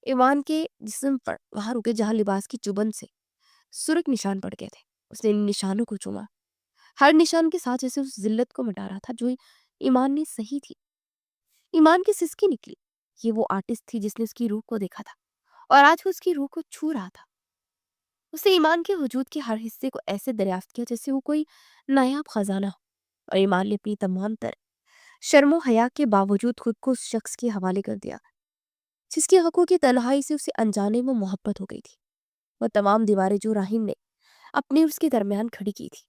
ईमान के जिस्म पर वहां रुके जहां लिबास की चुभन से सुरख निशान पड़ गए थे। उसने इन निशानों को चूमा, हर निशान के साथ जैसे उस जिल्लत को मिटा रहा था जो ईमान ने सही थी। ईमान की सिसकी निकली। ये वो आर्टिस्ट थी जिसने उसकी रूह को देखा था और आज वो उसकी रूह को छू रहा था। اسے ایمان کے وجود کے ہر حصے کو ایسے دریافت کیا جیسے وہ کوئی نایاب خزانہ ہو، اور ایمان نے اپنی تمام تر شرم و حیا کے باوجود خود کو اس شخص کے حوالے کر دیا جس کی آنکھوں کی تنہائی سے اسے انجانے میں محبت ہو گئی تھی۔ وہ تمام دیواریں جو راہیم نے اپنے اس کے درمیان کھڑی کی تھی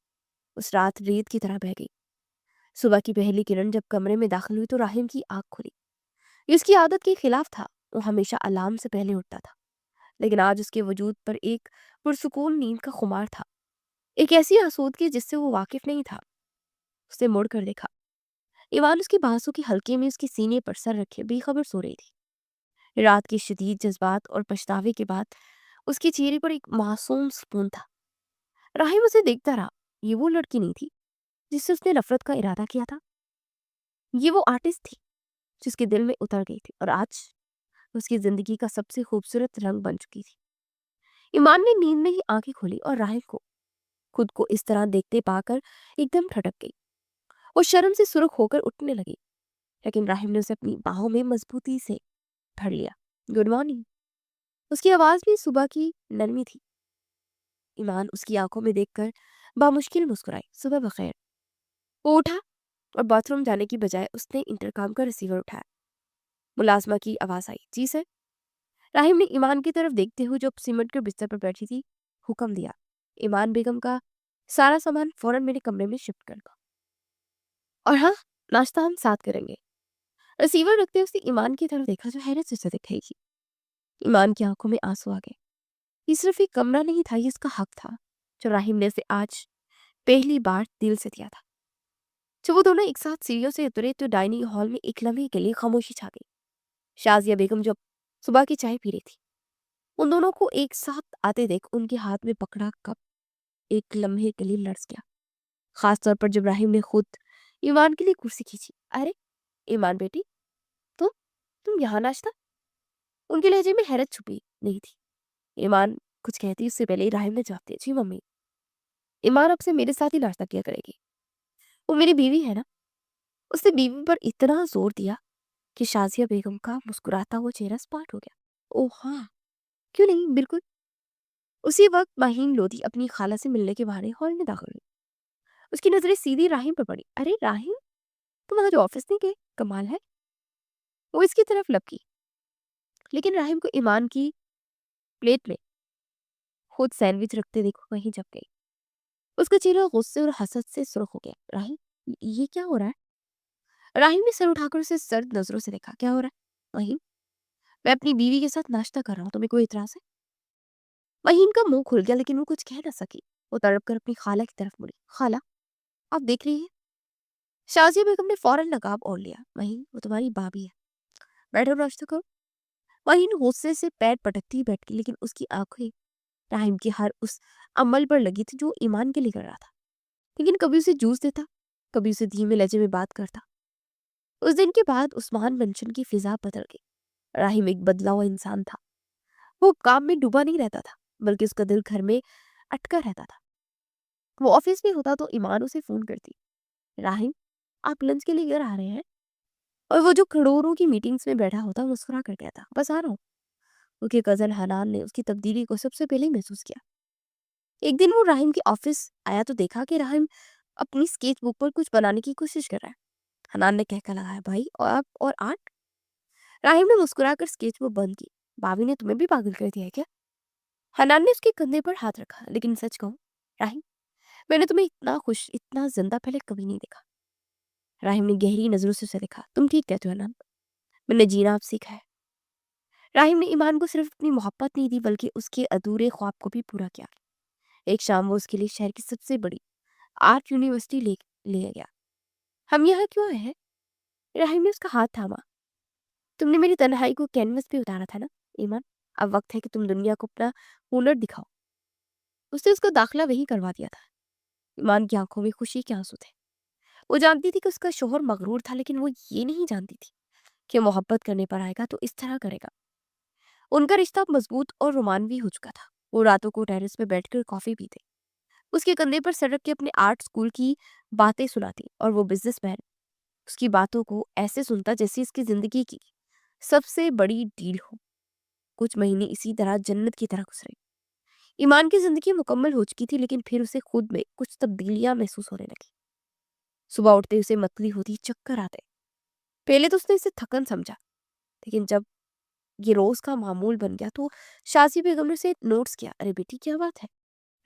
اس رات ریت کی طرح بہہ گئی۔ صبح کی پہلی کرن جب کمرے میں داخل ہوئی تو راہیم کی آنکھ کھلی۔ یہ اس کی عادت کے خلاف تھا، وہ ہمیشہ الارم سے پہلے اٹھتا تھا، لیکن آج اس کے وجود پر ایک پرسکون نیند کا خمار تھا، ایک ایسی آسودگی جس سے وہ واقف نہیں تھا۔ اسے مڑ کر دیکھا، ایوان اس کی بانسوں کی حلقے میں اس کے سینے پر سر رکھے بے خبر سو رہی تھی۔ رات کی شدید جذبات اور پچھتاوے کے بعد اس کے چہرے پر ایک معصوم سکون تھا۔ راہیم اسے دیکھتا رہا، یہ وہ لڑکی نہیں تھی جس سے اس نے نفرت کا ارادہ کیا تھا، یہ وہ آرٹسٹ تھی جس کے دل میں اتر گئی تھی اور آج اس کی زندگی کا سب سے خوبصورت رنگ بن چکی تھی۔ ایمان نے نیند میں ہی آنکھیں کھولی اور راہیم کو خود کو اس طرح دیکھتے پا کر ایک دم ٹھٹک گئی۔ وہ شرم سے سرخ ہو کر اٹھنے لگی، لیکن راہیم نے اسے اپنی باہوں میں مضبوطی سے پھڑ لیا۔ گڈ مارننگ، اس کی آواز بھی صبح کی نرمی تھی۔ ایمان اس کی آنکھوں میں دیکھ کر بامشکل مسکرائی۔ صبح بخیر۔ وہ اٹھا اور باتھ روم جانے کی بجائے اس نے انٹرکام کا ریسیور اٹھایا۔ ملازمہ کی آواز آئی، جی سر۔ راہیم نے ایمان کی طرف دیکھتے ہوئے جو سیمنٹ کے بستر پر بیٹھی تھی حکم دیا، ایمان بیگم کا سارا سامان فوراً میرے کمرے میں شفٹ کر دو، اور ہاں، ناشتہ ہم ساتھ کریں گے۔ ریسیور رکھتے ہوئے اس نے ایمان کی طرف دیکھا جو حیرت سے اسے دیکھ رہی تھی۔ ایمان کی آنکھوں میں آنسو آ گئے۔ یہ صرف ایک کمرہ نہیں تھا، یہ اس کا حق تھا جو راہیم نے اسے آج پہلی بار دل سے دیا تھا۔ جب وہ دونوں ایک ساتھ سیڑھیوں سے اترے تو ڈائننگ ہال میں ایک لمحے کے لیے خاموشی چھا گئی۔ شازیہ بیگم جو صبح کی چائے پی رہی تھی، ان دونوں کو ایک ساتھ آتے دیکھ ان کے ہاتھ میں پکڑا کپ ایک لمحے کے لیے لرز گیا، خاص طور پر جب راہیم نے خود ایمان کے لیے کرسی کھینچی۔ ارے ایمان بیٹی، تم تم یہاں ناشتہ؟ ان کے لہجے میں حیرت چھپی نہیں تھی۔ ایمان کچھ کہتی اس سے پہلے ہی راہیم نے جواب دیا، جی ممی، ایمان اب سے میرے ساتھ ہی ناشتہ کیا کرے گی، وہ میری بیوی ہے نا۔ اس نے بیوی پر اتنا زور دیا کہ شازیہ بیگم کا مسکراتا ہوا چہرہ سپاٹ ہو گیا۔ اوہ ہاں، کیوں نہیں، بالکل۔ اسی وقت مہین لودھی اپنی خالہ سے ملنے کے بہانے ہال میں داخل ہوئی۔ اس کی نظریں سیدھی راہیم پر پڑی۔ ارے راہیم، تم آج آفس نہیں گئے؟ کمال ہے۔ وہ اس کی طرف لپکی، لیکن راہیم کو ایمان کی پلیٹ میں خود سینڈوچ رکھتے دیکھو وہیں جب گئی۔ اس کا چہرہ غصے اور حسد سے سرخ ہو گیا۔ راہیم، یہ کیا ہو رہا ہے؟ راہیم نے سر اٹھا کر اسے سرد نظروں سے دیکھا۔ کیا ہو رہا ہے مہین؟ میں اپنی بیوی کے ساتھ ناشتہ کر رہا ہوں، تمہیں کوئی اعتراض ہے؟ مہین کا منہ کھل گیا لیکن وہ کچھ کہہ نہ سکی۔ وہ تڑپ کر اپنی خالہ کی طرف مڑی۔ خالہ، آپ دیکھ رہی ہیں؟ شازیہ بیگم نے فوراً نقاب اوڑھ لیا۔ مہین، وہ تمہاری بھابھی ہے، بیٹھو ناشتہ کرو۔ مہین غصے سے پیر پٹکتی بیٹھ گئی، لیکن اس کی آنکھیں راہیم کی ہر اس عمل پر لگی تھی جو ایمان کے لیے کر رہا تھا، لیکن کبھی اسے جوس دیتا، کبھی اسے دھیمے لہجے میں بات کرتا۔ اس دن کے بعد عثمان منشن کی فضا بدل گئی۔ راہیم ایک بدلا ہوا انسان تھا۔ وہ کام میں ڈوبا نہیں رہتا تھا، بلکہ اس کا دل گھر میں اٹکا رہتا تھا۔ وہ آفس میں ہوتا تو ایمان اسے فون کرتی، راہیم، آپ لنچ کے لیے گھر آ رہے ہیں؟ اور وہ جو کروڑوں کی میٹنگز میں بیٹھا ہوتا مسکرا کر کہتا، بس آ رہا ہوں۔ اس کے کزن حنان نے اس کی تبدیلی کو سب سے پہلے محسوس کیا۔ ایک دن وہ راہیم کے آفس آیا تو دیکھا کہ راہیم اپنی اسکیچ بک پر کچھ بنانے کی کوشش کر رہا ہے۔ حنان نے کہہ کر لگایا، بھائی، اور آپ اور آرٹ؟ راہیم نے مسکرا کر اسکیچ بک بند کی۔ بھابھی نے تمہیں بھی پاگل کر دیا ہے کیا؟ حنان نے اس کے کندھے پر ہاتھ رکھا۔ لیکن سچ کہوں راہیم، میں نے تمہیں اتنا خوش، اتنا زندہ پہلے کبھی نہیں دیکھا۔ راہیم نے گہری نظروں سے اسے دیکھا۔ تم ٹھیک کہتے ہو حنان، میں نے جینا اب سیکھا ہے۔ راہیم نے ایمان کو صرف اپنی محبت نہیں دی بلکہ اس کے ادھورے خواب کو بھی پورا کیا۔ ایک شام وہ اس کے لیے شہر کی سب سے بڑی آرٹ یونیورسٹی لے گیا۔ ہم یہاں کیوں آئے ہیں؟ راہیم نے اس کا ہاتھ تھاما۔ تم نے میری تنہائی کو کینوس پہ اتارا تھا نا ایمان، اب وقت ہے کہ تم دنیا کو اپنا ہنر دکھاؤ۔ اس نے اس کا داخلہ وہیں کروا دیا تھا۔ ایمان کی آنکھوں میں خوشی کے آنسو تھے۔ وہ جانتی تھی کہ اس کا شوہر مغرور تھا، لیکن وہ یہ نہیں جانتی تھی کہ محبت کرنے پر آئے گا تو اس طرح کرے گا۔ ان کا رشتہ مضبوط اور رومانوی ہو چکا تھا۔ وہ راتوں کو ٹیرس پہ بیٹھ کر کافی پیتے، اس کے کندھے پر سر رکھ کے اپنے آرٹ سکول کی باتیں سناتی، اور وہ بزنس مین اس کی باتوں کو ایسے سنتا جیسے اس کی زندگی کی سب سے بڑی ڈیل ہو۔ کچھ مہینے اسی طرح جنت کی طرح گزرے۔ ایمان کی زندگی مکمل ہو چکی تھی، لیکن پھر اسے خود میں کچھ تبدیلیاں محسوس ہونے لگی۔ صبح اٹھتے اسے متلی ہوتی، چکر آتے۔ پہلے تو اس نے اسے تھکن سمجھا، لیکن جب یہ روز کا معمول بن گیا تو شازیہ بیگم نے اسے نوٹس کیا۔ ارے بیٹی کیا بات ہے،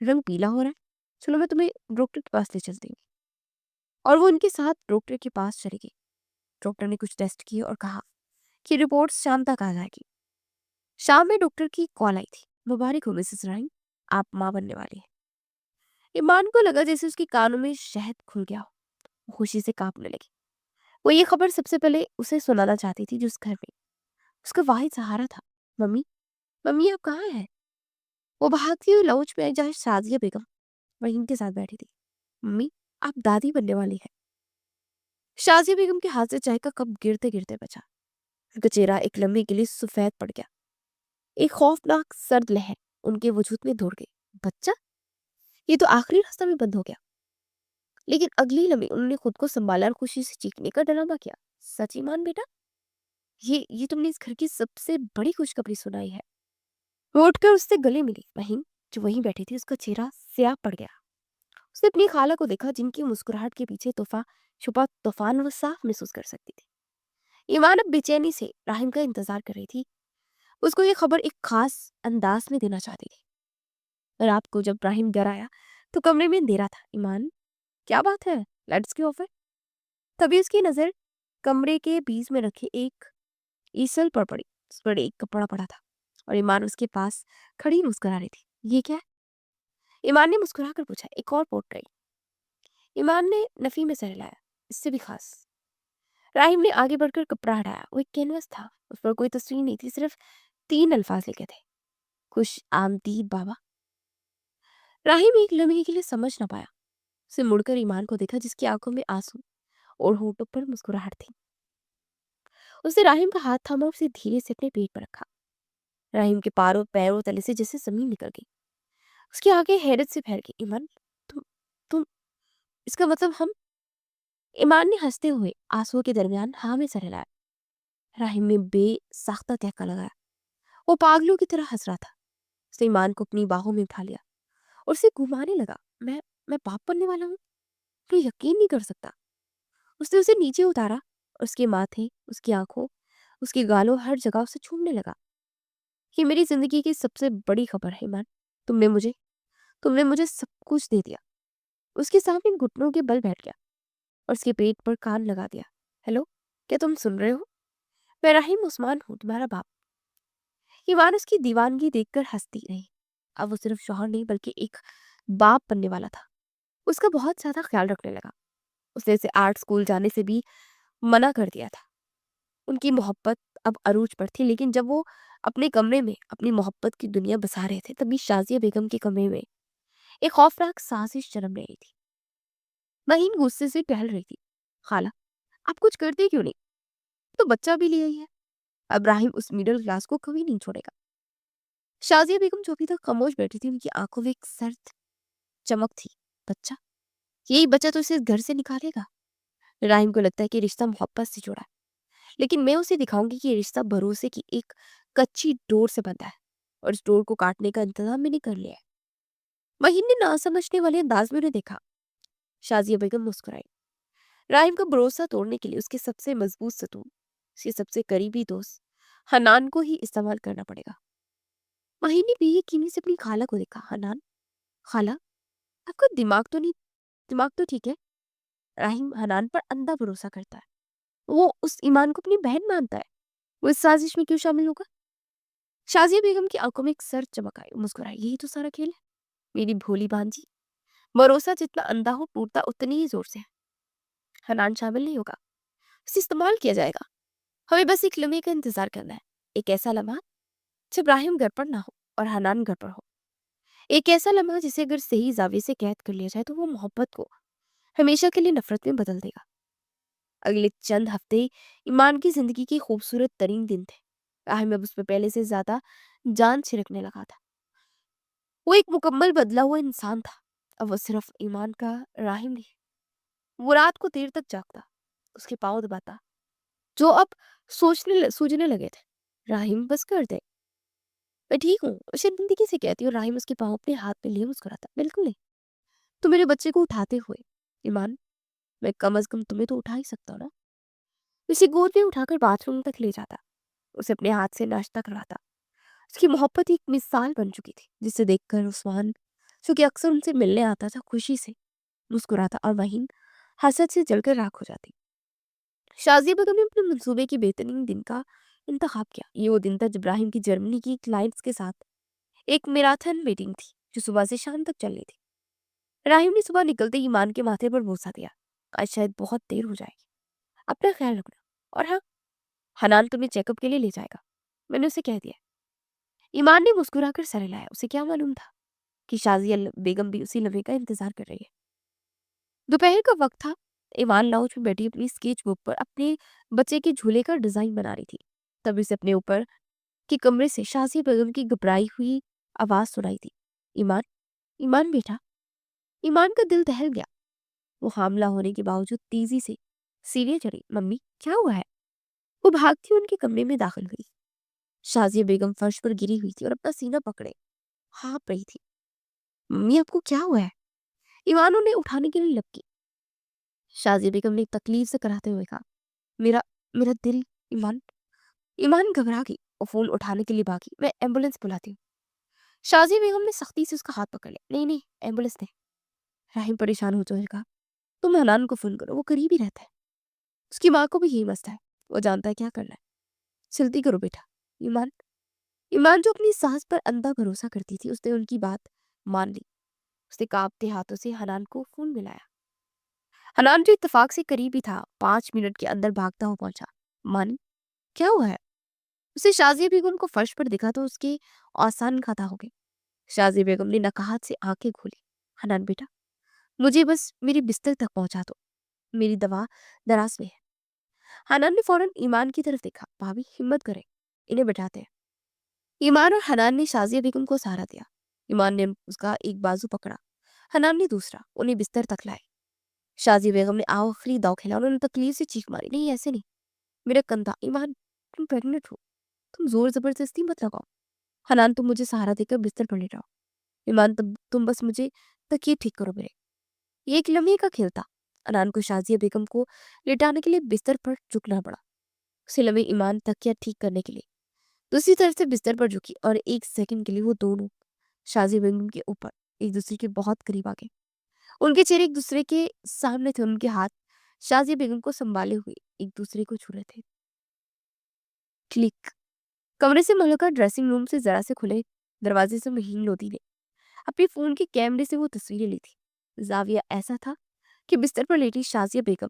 رنگ پیلا ہو رہا ہے، چلو میں تمہیں ڈاکٹر کے پاس لے چلتی ہوں۔ اور وہ ان کے ساتھ ڈاکٹر کے پاس چلی گئی۔ ڈاکٹر نے کچھ ٹیسٹ کیے اور کہا کہ رپورٹ شام تک آ جائے گی۔ شام میں ڈاکٹر کی کال آئی تھی۔ مبارک ہو مسز رائن، آپ ماں بننے والی ہیں۔ ایمان کو لگا جیسے اس کے کانوں میں شہد کھل گیا ہو۔ وہ خوشی سے کانپنے لگی۔ وہ یہ خبر سب سے پہلے اسے سنانا چاہتی تھی جو اس گھر میں اس کا واحد سہارا تھا۔ ممی، ممی آپ کہاں ہیں؟ وہ بھاگتی ہوئی لاؤنج میں آئی جہاں شازیہ بیگم رحیم کے ساتھ بیٹھی تھی۔ ممی، آپ دادی بننے والی ہیں۔ شازیہ بیگم کے ہاتھ سے چائے کا کپ گرتے گرتے بچا۔ ان کا چہرہ ایک لمحے کے لیے سفید پڑ گیا۔ ایک خوفناک سرد لہر ان کے وجود میں دوڑ گئی۔ بچہ، یہ تو آخری راستہ میں بند ہو گیا۔ لیکن اگلی لمحے انہوں نے خود کو سنبھالا اور خوشی سے چیخنے کا ڈرامہ کیا۔ سچ ایمان بیٹا، یہ تم نے اس گھر کی سب سے بڑی خوشخبری سنائی ہے۔ وہ اٹھ کر اس سے گلے ملی۔ وہیں جو وہیں بیٹھی تھی، اس کا چہرہ سیاہ پڑ گیا۔ اس نے اپنی خالہ کو دیکھا جن کی مسکراہٹ کے پیچھے چھپا طوفان وہ صاف محسوس کر سکتی تھی۔ ایمان اب بے چینی سے راہم کا انتظار کر رہی تھی۔ اس کو یہ خبر ایک خاص انداز میں دینا چاہتی تھی۔ رات کو جب راہم گھر آیا تو کمرے میں اندھیرا تھا۔ ایمان، کیا بات ہے، لائٹس کیوں آف ہے؟ تبھی اس کی نظر کمرے کے بیچ میں رکھے ایک ایسل پر پڑی۔ اس پر ایک کپڑا پڑا تھا اور ایمان اس کے پاس کھڑی مسکرا رہی تھی۔ یہ کیا ہے؟ ایمان نے مسکرا کر پوچھا۔ ایک اور پورٹریٹ۔ ایمان نے نفی میں سر ہلایا۔ اس سے بھی خاص۔ راہم نے آگے بڑھ کر کپڑا ہٹایا۔ وہ ایک کینوس تھا، اس پر کوئی تصویر نہیں تھی، صرف 3 الفاظ لکھے تھے۔ خوش آمدید بابا۔ راہم ایک لمحے کے لیے سمجھ نہ پایا۔ اسے مڑ کر ایمان کو دیکھا جس کی آنکھوں میں آنسو اور ہونٹوں پر مسکراہٹ تھی۔ اس نے راہم کا ہاتھ تھاما اور اسے دھیرے سے اپنے پیٹ پر رکھا۔ راہم کے پیروں تلے سے جیسے زمین نکل گئی۔ اس کی آنکھیں حیرت سے پھیل گئی۔ ایمان، تم اس کا مطلب ہم؟ ایمان نے ہنستے ہوئے آنسوؤں کے درمیان ہاں میں سر ہلایا۔ راہم نے بے ساختہ کہکا لگایا۔ وہ پاگلوں کی طرح ہنس رہا تھا۔ اس نے ایمان کو اپنی باہوں میں اٹھا لیا اور اسے گھمانے لگا۔ میں باپ بننے والا ہوں؟ تو یقین نہیں کر سکتا۔ اس نے اسے نیچے اتارا اور اس کے ماتھے، اس کی آنکھوں، اس کے گالوں، ہر جگہ اسے چھومنے لگا۔ یہ میری زندگی کی سب سے بڑی خبر ہے ایمان۔ تم نے مجھے سب کچھ دے دیا۔ اس کے سامنے گھٹنوں کے بل بیٹھ گیا اور اس کے پیٹ پر کان لگا دیا۔ ہیلو، کیا تم سن رہے ہو؟ میں رحیم عثمان ہوں، تمہارا باپ۔ ایمان اس کی دیوانگی دیکھ کر ہنستی رہی۔ اب وہ صرف شوہر نہیں بلکہ ایک باپ بننے والا تھا۔ اس کا بہت زیادہ خیال رکھنے لگا۔ اس نے اسے آرٹ اسکول جانے سے بھی منع کر دیا تھا۔ ان کی محبت اب عروج پر تھی، لیکن جب وہ اپنے کمرے میں اپنی محبت کی دنیا بسا رہے تھے، تبھی شازیہ بیگم کے کمرے میں ایک خوفناک سازش جنم رہی تھی۔ مہین غصے سے ٹہل رہی تھی۔ خالہ، آپ کچھ کرتے کیوں نہیں؟ تو بچہ بھی لے آئی ہے۔ ابراہیم اس میڈل کلاس کو کبھی نہیں چھوڑے گا۔ شازیہ بیگم جو ابھی تک خاموش بیٹھی تھی، ان کی آنکھوں میں ایک سرد چمک تھی۔ بچہ، یہی بچہ تو اسے گھر سے نکالے گا۔ راہیم کو لگتا ہے کہ رشتہ محبت سے جڑا ہے، لیکن میں اسے دکھاؤں گی کہ یہ رشتہ بھروسے کی ایک کچی ڈور سے بندھا ہے، اور اس ڈور کو کاٹنے کا انتظام میں نے کر لیا ہے۔ مہین نے نہ سمجھنے والے انداز میں انہیں دیکھا۔ شازیہ بیگم مسکرائی۔ راہیم کا بھروسہ توڑنے کے لیے اس کے سب سے مضبوط ستون، اس کے سب سے قریبی دوست حنان کو ہی استعمال کرنا پڑے گا۔ مہین نے بے یقینی سے اپنی خالہ کو دیکھا۔ حنان، خالہ، آپ کا دماغ تو ٹھیک ہے؟ راہیم حنان پر اندھا بھروسہ کرتا ہے۔ وہ اس ایمان کو اپنی بہن مانتا ہے۔ وہ اس سازش میں کیوں شامل ہوگا؟ شازیہ بیگم کی آنکھوں میں ایک سر چمک آئی۔ مسکرائی۔ یہی تو سارا کھیل ہے میری بھولی بانجی۔ بھروسہ جتنا اندھا ہو، ٹوٹتا اتنی ہی زور سے ہے۔ حنان شامل نہیں ہوگا، اسے استعمال کیا جائے گا۔ ہمیں بس ایک لمحے کا انتظار کرنا ہے، ایک ایسا لمحہ جب راہیم گھر پر نہ ہو اور حنان گھر پر ہو۔ ایک ایسا لمحہ جسے اگر صحیح زاویے سے قید کر لیا جائے تو وہ محبت کو ہمیشہ کے لیے نفرت میں بدل دے گا۔ اگلے چند ہفتے ایمان کی زندگی کے خوبصورت ترین دن تھے۔ راہیم اب اس پہ پہلے سے زیادہ جان چھڑکنے لگا تھا۔ وہ ایک مکمل بدلا ہوا انسان تھا۔ اب وہ صرف ایمان کا راہیم نہیں، وہ رات کو دیر تک جاگتا، اس کے پاؤں دباتا، جو اب سوجنے لگے تھے۔ راہیم، بس کر دے، मैं ठीक हूँ, शर्मिंदगी से कहती हूँ। राहिम उसके पाँव अपने हाथ में लिए मुस्कुराता, बिल्कुल नहीं, तुम मेरे बच्चे को उठाते हुए। ईमान, मैं कम अज़ कम तुम्हें तो उठा ही सकता हूँ ना। उसे गोद में उठाकर बाथरूम तक ले जाता, उसे अपने हाथ से नाश्ता करवाता। उसकी मोहब्बत एक मिसाल बन चुकी थी, जिसे देखकर उस्मान, जो कि अक्सर उनसे मिलने आता था, खुशी से मुस्कुराता और वहीन हसद से जलकर राख हो जाती। शाजिया बेगम ने अपने मंसूबे के बेहतरीन दिन का इंतखाब किया। ये वो दिन था जब इब्राहिम की जर्मनी की क्लाइंट्स के साथ एक मैराथन मीटिंग थी, जो सुबह से शाम तक चलनी थी। राहिम ने सुबह निकलते ही ईमान के माथे पर बोसा दिया, आज शायद बहुत देर हो जाएगी, अपना ख्याल रखना। और हाँ, हनान तुम्हें चेकअप के लिए ले जाएगा, मैंने उसे कह दिया। ईमान ने मुस्कुराकर सर हिलाया। उसे क्या मालूम था कि शाजिया बेगम भी उसी लम्हे का इंतजार कर रही है। दोपहर का वक्त था। ईमान लाउंज में बैठी अपनी स्केच बुक पर अपने बच्चे के झूले का डिजाइन बना रही थी। तभी से अपने ऊपर के कमरे से शाजिया बेगम की घबराई हुई आवाज सुनाई दी, ईमान, ईमान बेटा। ईमान का दिल दहल गया। वो हामला होने के बावजूद तेजी से सीढ़ियां चढ़ी। मम्मी, क्या हुआ है? वो भागती उनके कमरे में दाखिल हुई। शाजिया बेगम फर्श पर गिरी हुई थी और अपना सीना पकड़े हाँप रही थी। मम्मी, आपको क्या हुआ है? ईमान उन्हें उठाने के लिए लपकी। शाजिया बेगम ने तकलीफ से कराते हुए कहा, मेरा मेरा दिल। ईमान, ईमान घबरा गई और फोन उठाने के लिए भागी। मैं एम्बुलेंस बुलाती हूँ। शाजिया बेगम ने सख्ती से उसका हाथ पकड़ लिया। नहीं नहीं, एम्बुलेंस नहीं। राहिम परेशान हो जाए कहा, तुम हनान को फोन करो, वो करीब ही रहता है। उसकी माँ को भी यही मसला है, वो जानता है क्या करना है। जल्दी करो बेटा। ईमान, ईमान जो अपनी सास पर अंधा भरोसा करती थी, उसने उनकी बात मान ली। उसने कांपते हाथों से हनान को फोन मिलाया। हनान जो इत्तेफाक से करीब ही था, 5 मिनट के अंदर भागता हुआ पहुंचा। मानी, क्या हुआ है? उसे शाजिया बेगम को फर्श पर दिखा तो उसके आसान खाता हो गए। शाजिया बेगम ने नकाहत से आंखें खोली। हनान बेटा, मुझे बस मेरे बिस्तर तक पहुंचा दो, मेरी दवा दराज में है। हनान ने फौरन ईमान की तरफ देखा। भाभी, हिम्मत करें, इन्हें बैठाते हैं। ईमान और हनान ने शाजिया बेगम को सहारा दिया। ईमान ने उसका एक बाजू पकड़ा, हनान ने दूसरा। उन्हें बिस्तर तक लाए। शाजिया बेगम ने आखिरी दाव खेला। उन्होंने तकलीफ से चीख मारी, नहीं ऐसे नहीं, मेरा कंधा। ईमान, तुम प्रेग्नेंट हो, तुम जोर जबरदस्ती मत लगाओ। हनान, तुम मुझे सहारा देकर बिस्तर पर लेटाओ। ईमान, तुम बस मुझे तकिए ठीक करो मेरे। ये एक लम्हे का खेल था। हनान को शाजिया बेगम को लेटाने के लिए बिस्तर पर झुकना पड़ा। उसी लम्हे ईमान तकिया ठीक करने के लिए दूसरी तरफ से बिस्तर पर झुकी और एक सेकंड के लिए वो दोनों शाजिया बेगम के ऊपर एक दूसरे के बहुत करीब आ गए। उनके चेहरे एक दूसरे के सामने थे। उनके हाथ शाजिया बेगम को संभाले हुए एक दूसरे को छू रहे थे। क्लिक। कमरे से मलका ड्रेसिंग रूम से जरा से खुले दरवाजे से महीन लोधी ने अपने फोन के कैमरे से वो तस्वीरें ली थी। जाविया ऐसा था कि बिस्तर पर लेटी शाजिया बेगम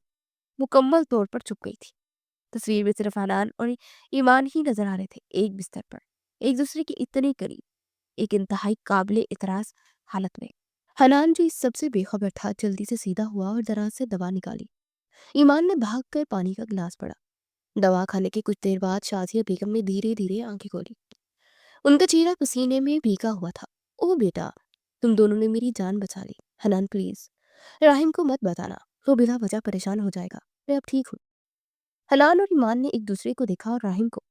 मुकम्मल तौर पर छुप गई थी। तस्वीर में सिर्फ हनान और ईमान ही नजर आ रहे थे, एक बिस्तर पर, एक दूसरे के इतने करीब, एक इंतहाई काबिले इतराज हालत में। हनान, जो इस सबसे बेखबर था, जल्दी से सीधा हुआ और दराज से दवा निकाली। ईमान ने भाग कर पानी का गिलास पड़ा। दवा खाने के कुछ देर बाद शाजिया बेगम ने धीरे धीरे आंखें खोली। उनका चेहरा पसीने में भीगा हुआ था। ओ बेटा, तुम दोनों ने मेरी जान बचा ली। हनान, प्लीज राहिम को मत बताना, वो बिना वजह परेशान हो जाएगा। मैं अब ठीक हूँ। हनान और ईमान ने एक दूसरे को देखा और राहिम को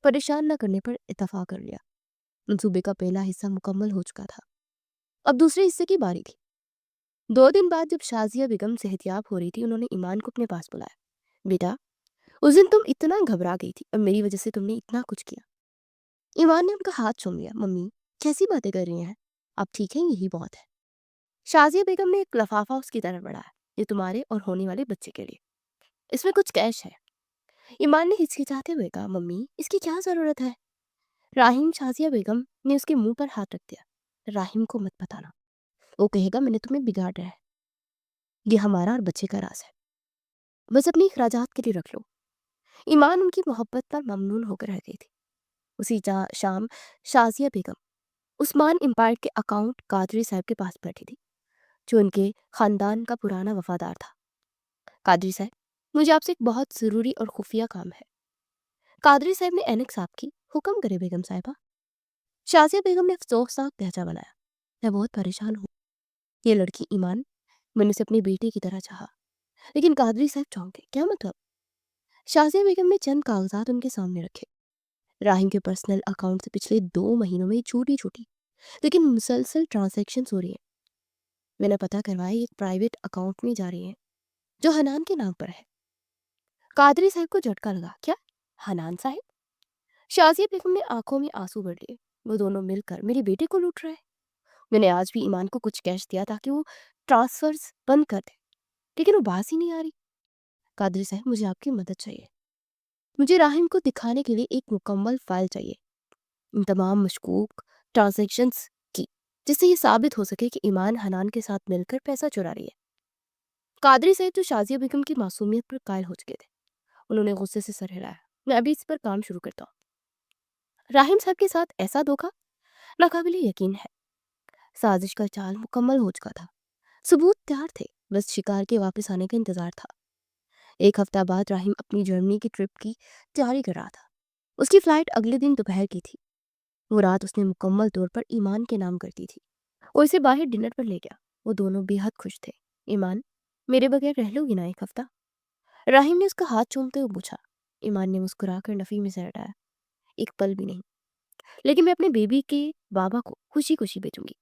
परेशान न करने पर इत्तफाक कर लिया। मंसूबे का पहला हिस्सा मुकम्मल हो चुका था। अब दूसरे हिस्से की बारी थी। 2 दिन बाद जब शाजिया बेगम सेहतियाब हो रही थी, उन्होंने ईमान को अपने पास बुलाया। बेटा, उस दिन तुम इतना घबरा गई थी और मेरी वजह से तुमने इतना कुछ किया। ईमान ने उनका हाथ चूम लिया। मम्मी, कैसी बातें कर रही हैं? आप ठीक हैं, यही बहुत है। शाजिया बेगम ने एक लफाफा उसकी तरफ बढ़ाया। ये तुम्हारे और होने वाले बच्चे के लिए, इसमें कुछ कैश है। ईमान ने हिचकिचाते हुए कहा, मम्मी, इसकी क्या जरूरत है? राहिम, शाजिया बेगम ने उसके मुंह पर हाथ रख दिया। राहिम को मत बताना, वो कहेगा मैंने तुम्हें बिगाड़ा है। ये हमारा और बच्चे का राज है, बस अपनी अखराजात के लिए रख लो। ईमान उनकी मोहब्बत पर ममनून होकर रह गई थी। उसी शाम शाजिया बेगम उस्मान एम्पायर के अकाउंट कादरी साहब के पास बैठी थी, जो उनके खानदान का पुराना वफादार था। कादरी साहब, मुझे आपसे एक बहुत ज़रूरी और खुफिया काम है। कादरी साहब ने ऐनक साहब की। हुक्म करे बेगम साहिबा। शाजिया बेगम ने अफसोसनाक लहजा बनाया। मैं बहुत परेशान हूँ। ये लड़की ईमान, मैंने उसे अपनी बेटी की तरह चाहा, लेकिन कादरी साहब चौंक गए। क्या मतलब? शाजिया बेगम ने चंद कागजात उनके सामने रखे। राहिम के पर्सनल अकाउंट से पिछले 2 महीनों में छोटी छोटी लेकिन मुसलसल ट्रांजैक्शन हो रही हैं। मैंने पता करवाया, ये एक प्राइवेट अकाउंट में जा रही है जो हनान के नाम पर है। कादरी साहब को झटका लगा। क्या? हनान साहब? शाजिया बेगम ने आंखों में आंसू भर लिए। वो दोनों मिलकर मेरे बेटे को लूट रहे हैं। मैंने आज भी ईमान को कुछ कैश दिया ताकि वो ट्रांसफर्स बंद कर दे, लेकिन वो बात ही नहीं आ रही। कादरी साहब, मुझे आपकी मदद चाहिए। मुझे राहिम को दिखाने के लिए एक मुकम्मल फाइल चाहिए, इन तमाम मशकूक ट्रांजैक्शंस की, जिससे ये साबित हो सके कि ईमान हनान के साथ मिलकर पैसा चुरा रही है। कादरी साहब तो शाजिया बेगम की मासूमियत पर कायल हो चुके थे। उन्होंने गुस्से से सर हिलाया। मैं अभी इस पर काम शुरू करता हूँ। राहिम साहब के साथ ऐसा धोखा नाकाबिले यकीन है। साजिश का चाल मुकम्मल हो चुका था। सबूत तैयार थे, बस शिकार के वापस आने का इंतजार था। 1 हफ्ता बाद राहिम अपनी जर्मनी की ट्रिप की तैयारी कर रहा था। उसकी फ्लाइट अगले दिन दोपहर की थी। वो रात उसने मुकम्मल तौर पर ईमान के नाम कर दी थी। वो इसे बाहर डिनर पर ले गया। वो दोनों बेहद खुश थे। ईमान, मेरे बगैर रह लोगी ना 1 हफ्ता? राहिम ने उसका हाथ चूमते हुए पूछा। ईमान ने मुस्कुराकर नफी में सर हटाया। एक पल भी नहीं, लेकिन मैं अपने बेबी के बाबा को खुशी खुशी भेजूंगी।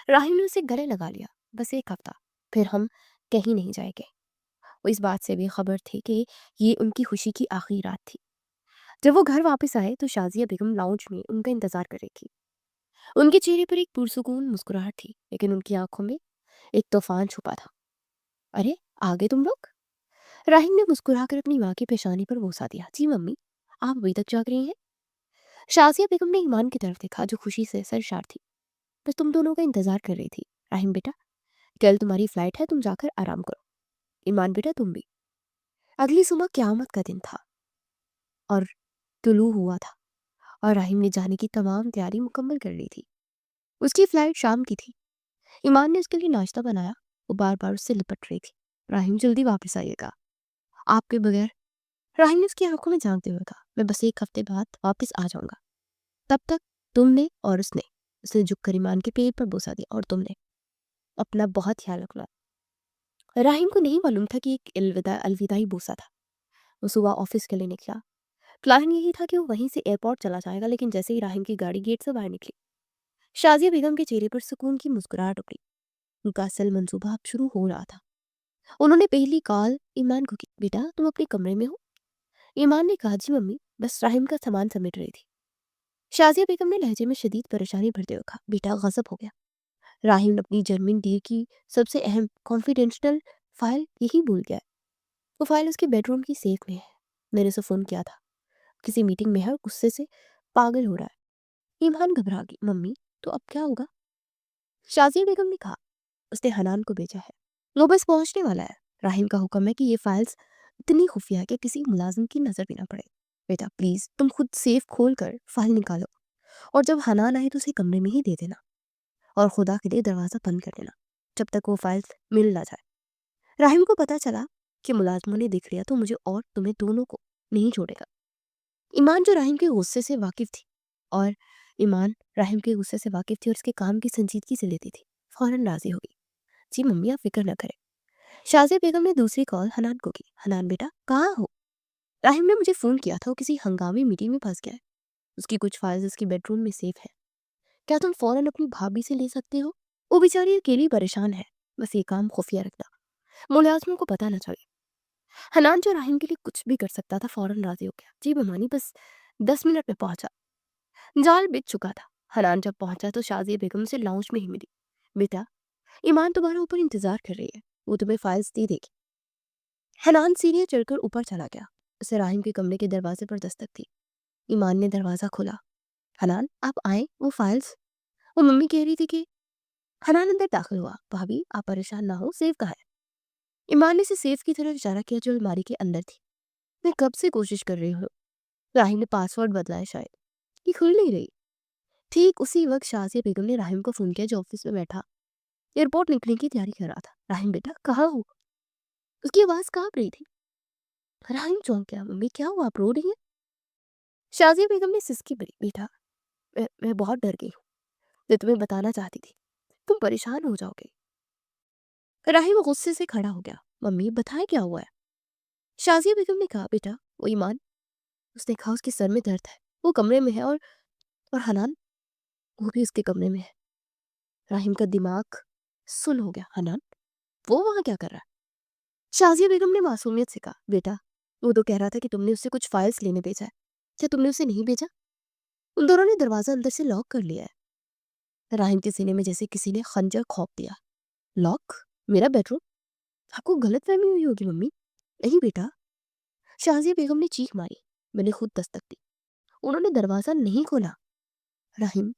राहिम ने उसे गले लगा लिया। बस 1 हफ्ता, फिर हम कहीं नहीं जाएंगे। वो इस बात से बेखबर थे कि ये उनकी खुशी की आखिरी रात थी। जब वो घर वापस आए तो शाजिया बेगम लाउंज में उनका इंतजार कर रही थी। उनके चेहरे पर एक पुरसुकून मुस्कुराहट थी, लेकिन उनकी आंखों में एक तूफान छुपा था। अरे, आ गए तुम लोग? राहिम ने मुस्कुराकर अपनी माँ की पेशानी पर बोसा दिया। जी मम्मी, आप अभी तक जाग रही हैं? शाजिया बेगम ने ईमान की तरफ देखा, जो खुशी से सरशार थी। बस तुम दोनों का इंतजार कर रही थी। राहिम बेटा, कल तुम्हारी फ्लाइट है, तुम जाकर आराम करो। ईमान बेटा, तुम भी। अगली सुबह क़यामत का दिन था और तुलू हुआ था, और राहिम ने जाने की तमाम तैयारी मुकम्मल कर ली थी। उसकी फ्लाइट शाम की थी। ईमान ने उसके लिए नाश्ता बनाया। वो बार बार उससे लिपट रही थी। राहिम, जल्दी वापस आइएगा, आपके बगैर। राहिम ने उसकी आंखों में झांकते हुए कहा, मैं बस 1 हफ्ते बाद वापस आ जाऊंगा। तब तक तुमने और उसने झुककर ईमान के पेट पर बोसा दिया, और तुमने अपना बहुत ख्याल रखना। राहिम को नहीं मालूम था कि एक अलविदाई बोसा था। वो सुबह ऑफिस के लिए निकला। प्लान यही था कि वो वहीं से एयरपोर्ट चला जाएगा, लेकिन जैसे ही राहिम की गाड़ी गेट से बाहर निकली, शाजिया बेगम के चेहरे पर सुकून की मुस्कुराहट उभरी। उनका असल मंसूबा अब शुरू हो रहा था। उन्होंने पहली कॉल ईमान को की। बेटा, तुम अपने कमरे में हो? ईमान ने कहा, जी मम्मी, बस राहिम का सामान समेट रही थी। शाजिया बेगम ने लहजे में शदीद परेशानी भरते हुए कहा, बेटा, गजब हो गया। राहिम ने अपनी जर्मन डील की सबसे अहम कॉन्फिडेंशियल फाइल यही भूल गया है। वो फाइल उसके बेडरूम की सेफ में है। मैंने उसे फोन किया था, किसी मीटिंग में है और गुस्से से पागल हो रहा है। ईमान घबरा गई। मम्मी, तो अब क्या होगा? शाजिया बेगम ने कहा, उसने हनान को भेजा है, वो बस पहुंचने वाला है। राहिम का हुक्म है कि ये फाइल्स इतनी खुफिया है कि किसी मुलाजिम की नजर भी ना पड़े। बेटा प्लीज, तुम खुद सेफ खोल कर फाइल निकालो, और जब हनान आए तो उसे कमरे में ही दे देना, और खुदा के लिए दरवाजा बंद कर देना जब तक वो फाइल्स मिल ना जाए। राहिम को पता चला कि मुलाजमों ने देख लिया तो मुझे और तुम्हें दोनों को नहीं छोड़ेगा। ईमान, जो राहिम के गुस्से से वाकिफ थी और ईमान राहिम के गुस्से से वाकिफ थी और उसके काम की संजीदगी से लेती थी, फौरन राजी हो गई। जी मम्मी, आप फिक्र न करें। शाजिया बेगम ने दूसरी कॉल हनान को की। हनान बेटा, कहाँ हो? राहिम ने मुझे फोन किया था, वो किसी हंगामी मीटिंग में फंस गया है। उसकी कुछ फाइल्स उसकी बेडरूम में सेफ है। क्या तुम फौरन अपनी भाभी से ले सकते हो? वो बेचारी अकेली परेशान है। बस ये काम खुफिया रखना, मुलाजमों को पता न चले। हनान, जो राहिम के लिए कुछ भी कर सकता था, फौरन राजी हो गया। जी मेहमानी, बस 10 मिनट में पहुंचा। जाल बिछ चुका था। हनान जब पहुंचा तो शाजिया बेगम से लाउंज में ही मिली। बेटा, ईमान तुम्हारे ऊपर इंतजार कर रही है, वो तुम्हें फाइल्स दे देगी। हनान सीढ़ियां चढ़कर ऊपर चला गया। उसे राहिम के कमरे के दरवाजे पर दस्तक थी। ईमान ने दरवाजा खोला। हनान, आप आए, वो फाइल्स। वो मम्मी कह रही थी कि। हनान अंदर दाखिल हुआ। भाभी, आप परेशान ना हो, सेफ कहाँ है? ईमान ने से सेफ की तरफ इशारा किया जो अलमारी के अंदर थी। मैं कब से कोशिश कर रही हूँ। राहिम ने पासवर्ड बदला है शायद, ये खुल नहीं रही। ठीक उसी वक्त शाजिया बेगम ने राहिम को फोन किया, जो ऑफिस में बैठा एयरपोर्ट निकलने की तैयारी कर रहा था। राहिम बेटा, कहाँ हो? उसकी आवाज कांप रही थी। राहिम चौंक गया। मम्मी, क्या हुआ, आप रो रही हैं? शाजिया बेगम ने सिसकी भरी। बेटा, मैं बहुत डर गई हूँ। मैं तुम्हें बताना चाहती थी, तुम परेशान हो जाओगे। राहिम गुस्से से खड़ा हो गया। मम्मी, बताएं क्या हुआ है? शाजिया बेगम ने कहा, बेटा, वो ईमान। उसने कहा, उसके सर में दर्द है, वो कमरे में है और हनान, वो भी उसके कमरे में है। राहिम का दिमाग सुन्न हो गया। हनान, वो वहाँ क्या कर रहा है? शाज़िया बेगम ने मासूमियत से कहा, बेटा, वो तो कह रहा था कि तुमने उससे कुछ फाइल्स लेने भेजा है। क्या तुमने उसे नहीं भेजा? उन दोनों ने दरवाज़ा अंदर से लॉक कर लिया है। राहिम के सीने में जैसे किसी ने खंजर खोप दिया। लॉक? मेरा बेडरूम? आपको गलतफहमी हुई होगी मम्मी। नहीं बेटा, शाज़िया बेगम ने चीख मारी। मैंने खुद दस्तक दी, उन्होंने दरवाज़ा नहीं खोला। राहिम,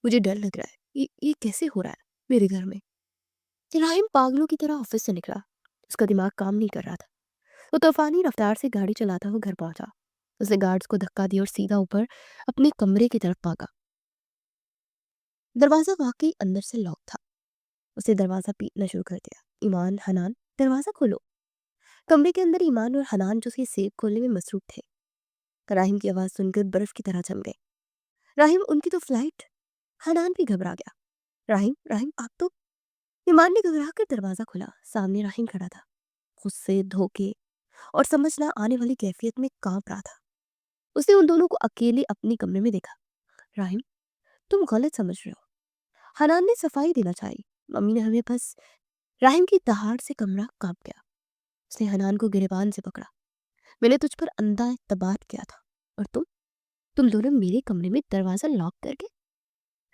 मुझे डर लग रहा है। ये कैसे हो रहा है मेरे घर में? राहिम पागलों की तरह ऑफिस से निकला। उसका दिमाग काम नहीं कर रहा था। वो तूफानी रफ्तार से गाड़ी चलाता हुआ घर पहुंचा। उसने गार्ड्स को धक्का दिया और सीधा ऊपर अपने कमरे की तरफ भागा। दरवाजा वाकई अंदर से लॉक था। उसे दरवाजा पीटना शुरू कर दिया। ईमान, हनान, दरवाजा खोलो। कमरे के अंदर ईमान और हनान जो उसे सेब खोलने में मसरूफ थे। राहिम की आवाज सुनकर बर्फ की तरह जम गए। राहिम, उनकी तो फ्लाइट। हनान भी घबरा गया। राहिम, राहिम, आप तो। ईमान ने घबरा कर दरवाजा खोला। सामने राहिम खड़ा था, गुस्से, धोखे और समझ ना आने वाली कैफियत में कांप रहा था। उसने उन दोनों को अकेले अपने कमरे में देखा। राहिम, तुम गलत समझ रहे हो। हनान ने सफाई देना चाहिए। मम्मी ने हमें बस। राहिम की दहाड़ से कमरा कांप गया। उसने हनान को गिरेबान से पकड़ा। मैंने तुझ पर अंधा एतबार किया था, और तुम दोनों मेरे कमरे में दरवाजा लॉक करके।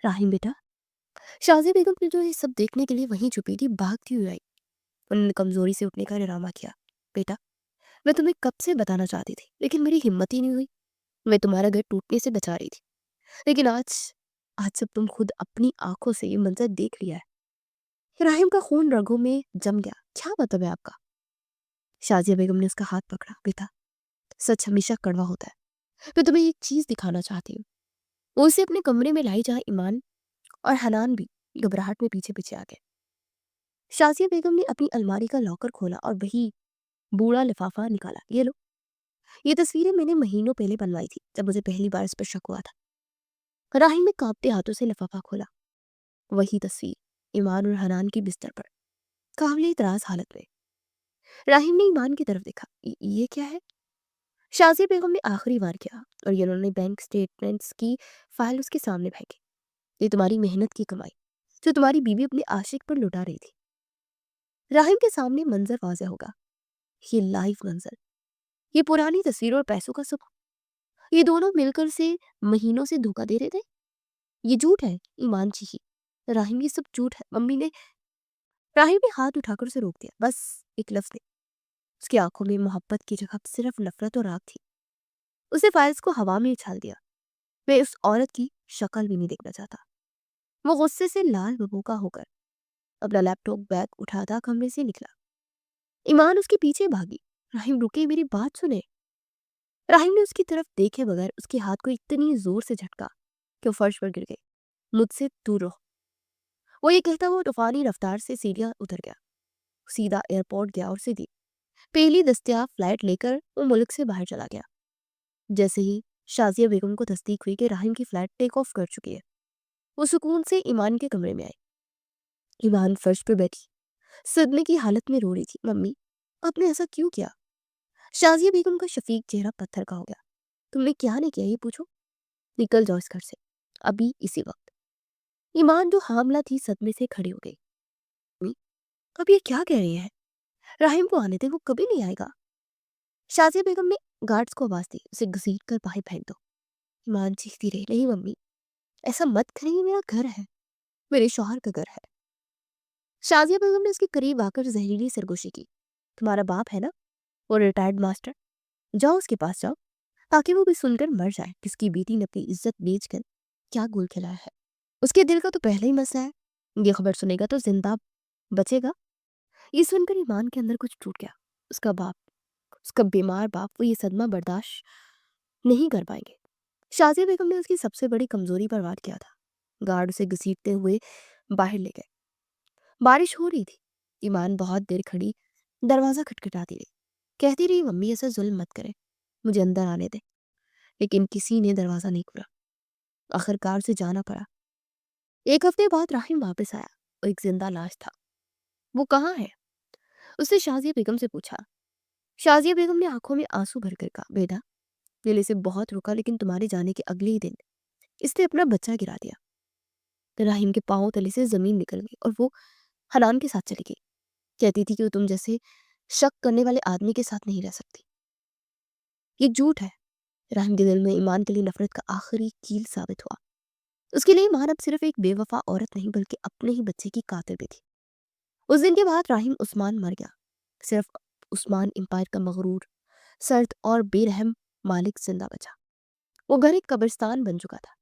राहिम बेटा, शाज़िया बेगम ने जो ये सब देखने के लिए वहीं छुपी थी, भागती हुई आई। उन्होंने कमजोरी से उठने का ड्रामा किया। बेटा, मैं तुम्हें कब से बताना चाहती थी, लेकिन मेरी हिम्मत ही नहीं हुई। मैं तुम्हारा घर टूटने से बचा रही थी, लेकिन आज आज जब तुम खुद अपनी आंखों से ये मंजर देख लिया है। राहिम का खून रगों में जम गया। क्या मतलब है आपका? शाजिया बेगम ने उसका हाथ पकड़ा। बेटा, सच हमेशा कड़वा होता है। मैं तुम्हें एक चीज दिखाना चाहती हूँ। वो उसे अपने कमरे में लाई, जहाँ ईमान और हनान भी घबराहट में पीछे पीछे आ गए। शाजिया बेगम ने अपनी अलमारी का लॉकर खोला और वही बूढ़ा लिफाफा निकाला। ये लो, ये तस्वीरें मैंने महीनों पहले बनवाई थी, जब मुझे पहली बार इस पर शक हुआ था। राहिम ने कांपते हाथों से लिफाफा खोला। वही तस्वीर, ईमान और हनान की बिस्तर पर, काबिल इतराज हालत में। राहिम ने ईमान की तरफ देखा। ये क्या है? शाज़िया बेगम ने आखिरी बार किया, और ये उन्होंने बैंक स्टेटमेंट्स की फाइल उसके सामने फेंकी। ये तुम्हारी मेहनत की कमाई, जो तुम्हारी बीवी अपने आशिक पर लुटा रही थी। राहिम के सामने मंजर वाज़ेह होगा। ये लाइव मंजर, ये पुरानी तस्वीरों और पैसों का सबूत। ये दोनों मिलकर से महीनों से धोखा दे रहे थे। ये झूठ है। ईमान चीखी, राहिम, ये सब झूठ है। मम्मी ने। राहिम ने हाथ उठाकर उसे रोक दिया। बस एक लफ्ज नहीं। उसकी आंखों में मोहब्बत की जगह सिर्फ नफरत और राग थी। उसे फाइल्स को हवा में उछाल दिया। मैं उस औरत की शक्ल भी नहीं देखना चाहता। वो गुस्से से लाल बबूका होकर अपना लैपटॉप बैग उठाता कमरे से निकला। ईमान उसके पीछे भागी। राहिम, रुके, मेरी बात सुने। राहिम ने उसकी तरफ देखे बगैर उसके हाथ को इतनी जोर से झटका कि वो फर्श पर गिर गई। मुझसे दूर रहो। वो ये कहता वो तूफानी रफ्तार से सीढ़ियां उतर गया, सीधा एयरपोर्ट गया और सीधी पहली दस्तयाब फ्लाइट लेकर वो मुल्क से बाहर चला गया। जैसे ही शाजिया बेगम को तस्दीक हुई कि राहिम की फ्लाइट टेक ऑफ कर चुकी है, वो सुकून से ईमान के कमरे में आई। ईमान फर्श पर बैठी सदमे की हालत में रो रही थी। मम्मी, आपने ऐसा क्यों किया? शाजिया बेगम का शफीक चेहरा पत्थर का हो गया। तुमने क्या नहीं किया, ये पूछो। निकल जाओ इस घर से, अभी, इसी वक्त। ईमान जो हामला थी सदमे से खड़ी हो गई। मम्मी, अब ये क्या कह रही है? राहिम को आने दे, वो कभी नहीं आएगा। शाजिया बेगम ने गार्ड्स को आवाज दी, उसे घसीट कर बाहर फेंक दो। ईमान चीखती रही, नहीं मम्मी, ऐसा मत करिए, मेरा घर है, मेरे शौहर का घर है। शाजिया बेगम ने उसके करीब आकर जहरीली सरगोशी की। तुम्हारा बाप है ना, वो रिटायर्ड मास्टर, जाओ उसके पास जाओ, ताकि वो भी सुनकर मर जाए किसकी बेटी ने अपनी इज्जत बेचकर क्या गोल खिलाया है। उसके दिल का तो पहले ही मसला है, ये खबर सुनेगा तो जिंदा बचेगा। ये सुनकर ईमान के अंदर कुछ टूट गया। उसका बाप, उसका बीमार बाप, वो ये सदमा बर्दाश्त नहीं कर पाएंगे। शाजिया बेगम ने उसकी सबसे बड़ी कमजोरी पर वार किया था। गार्ड उसे घसीटते हुए बाहर ले गए। बारिश हो रही थी। ईमान बहुत देर खड़ी दरवाजा खटखटाती रही, कहती रही, मम्मी ऐसा जुल्म मत करे, मुझे अंदर आने दे। लेकिन किसी ने दरवाजा नहीं खोला। आखिरकार से जाना पड़ा। एक हफ्ते बाद राहिम वापस आया। वो एक जिंदा लाश था। वो कहाँ है? उसने शाजिया बेगम से पूछा। शाजिया बेगम ने आंखों में आंसू भरकर कहा, बेटा, दिल इसे बहुत रुका, लेकिन तुम्हारे जाने के अगले ही दिन इसने अपना बच्चा गिरा दिया। तो राहिम के पाँव तले से ज़मीन निकल गई और वो हनान के साथ चली गई। कहती थी कि वो तुम जैसे शक करने वाले आदमी के साथ नहीं रह सकती। ये झूठ है। राहिम के दिल में ईमान के लिए नफरत का आखिरी कील साबित हुआ। उसके लिए ईमान अब सिर्फ एक बेवफा औरत नहीं, बल्कि अपने ही बच्चे की कातिल भी थी। उस दिन के बाद राहिम उस्मान मर गया। सिर्फ उस्मान एम्पायर का मगरूर, सर्द और बेरहम मालिक जिंदा बचा। वो घर एक कब्रिस्तान बन चुका था,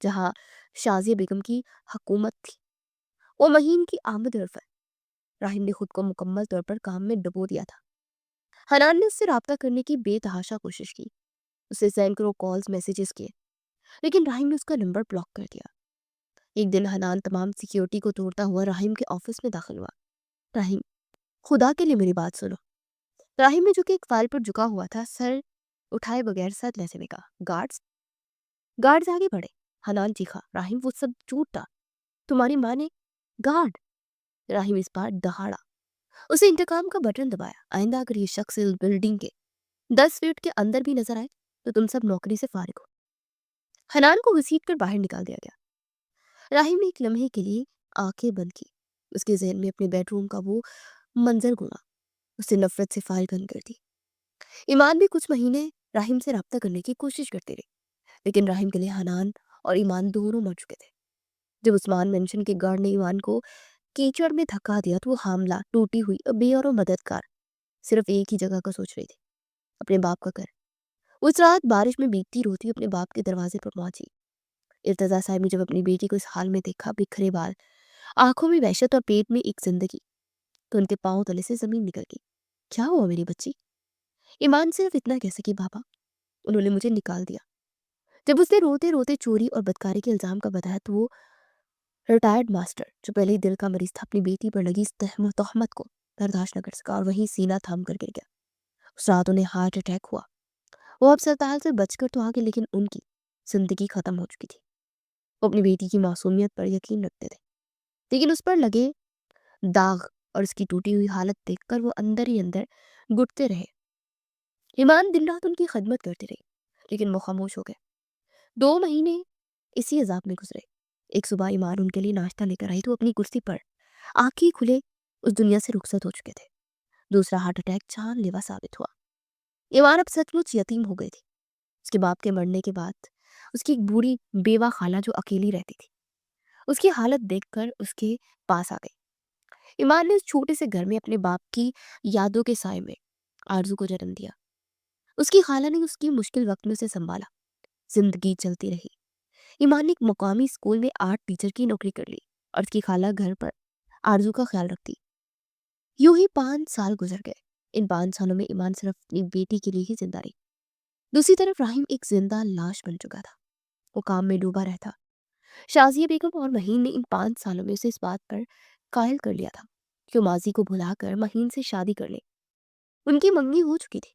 जहाँ शाजिया बेगम की हुकूमत थी। वो महीन की आमद और राहिम ने खुद को मुकम्मल तौर पर काम में डुबो दिया था। हनान ने उससे राब्ता करने की बेतहाशा कोशिश की, उसे सैकड़ों कॉल्स मैसेजेस किए, लेकिन राहिम ने उसका नंबर ब्लॉक कर दिया। एक दिन हनान तमाम सिक्योरिटी को तोड़ता हुआ राहिम के ऑफिस में दाखिल हुआ। राहिम, खुदा के लिए मेरी बात सुनो। राहिम ने जो कि एक फाइल पर झुका हुआ था, सर उठाए बगैर सर लहजे में कहा, गार्ड्स। गार्ड्स आगे बढ़े। हनान चीखा, राहिम वो सब झूठ था, तुम्हारी माँ ने। गार्ड। राहिम इस बार दहाड़ा। उसे इंतकाम का बटन दबाया, आइंदा अगर ये शख्स इस बिल्डिंग के 10 फीट के अंदर भी नजर आए तो तुम सब नौकरी से फारिग हो। हनान को घसीट कर बाहर निकाल दिया गया। राहिम ने एक लम्हे के लिए आंखें बंद की। उसके जहन में अपने बेडरूम का वो मंजर घूमा। उसने नफरत से फाइल बंद कर दी। ईमान भी कुछ महीने राहिम से रब्ता करने की कोशिश करते रहे, लेकिन राहिम के लिए हनान और ईमान दोनों मर चुके थे। जब उस्मान मेंशन के गार्ड ने ईमान को कीचड़ में धक्का दिया तो वो हामला, टूटी हुई, बेऔर मददगार सिर्फ एक ही जगह का सोच रही थी, अपने बाप का घर। उस रात बारिश में भीगती रोती अपने बाप के दरवाजे पर पहुंची। इर्तजा साहब ने जब अपनी बेटी को इस हाल में देखा, बिखरे बाल, आंखों में वहशत और पेट में एक जिंदगी, तो उनके पांव तले से जमीन निकल गई। क्या हुआ मेरी बच्ची? ईमान सिर्फ इतना कह सकी, बाबा उन्होंने मुझे निकाल दिया। जब उसने रोते रोते चोरी और बदकारी के इल्जाम का बताया तो वो रिटायर्ड मास्टर, जो पहले ही दिल का मरीज था, अपनी बेटी पर लगी इस तहमत को बर्दाश्त न कर सका और वहीं सीना थाम कर गिर गया। उस रात उन्हें हार्ट अटैक हुआ। वो अब अस्पताल से बचकर तो आ गई, लेकिन उनकी जिंदगी खत्म हो चुकी थी। वो अपनी बेटी की मासूमियत पर यकीन रखते थे, लेकिन उस पर लगे दाग और उसकी टूटी हुई हालत देखकर वो अंदर ही अंदर घुटते रहे। ईमान दिन रात उनकी खिदमत करती रही, लेकिन वो खामोश हो गए। 2 महीने इसी अजाब में गुजरे। एक सुबह ईमान उनके लिए नाश्ता लेकर आई तो अपनी कुर्सी पर आंखें खुले उस दुनिया से रुखसत हो चुके थे। दूसरा हार्ट अटैक जानलेवा साबित हुआ। ईमान अब सचमुच यतीम हो गई थी। उसके बाप के मरने के बाद उसकी एक बूढ़ी बेवा खाला जो अकेली रहती थी, उसकी हालत देखकर उसके पास आ गई। ईमान ने उस छोटे से घर में अपने बाप की यादों के साए में आरजू को जन्म दिया। उसकी खाला ने उसकी मुश्किल वक्त में उसे संभाला। जिंदगी चलती रही। ईमान ने एक मुकामी स्कूल में आर्ट टीचर की नौकरी कर ली और उसकी खाला घर पर आरजू का ख्याल रखती। यूं ही 5 साल गुजर गए। इन 5 सालों में ईमान सिर्फ अपनी बेटी के लिए ही जिंदा रही। दूसरी तरफ राहिम एक जिंदा लाश बन चुका था। वो काम में डूबा रहता। शाजिया बेगम और महीन ने इन 5 सालों में उसे इस बात पर कायल कर लिया था कि वो माजी को भुलाकर महीन से शादी कर ले। उनकी मंगनी हो चुकी थी।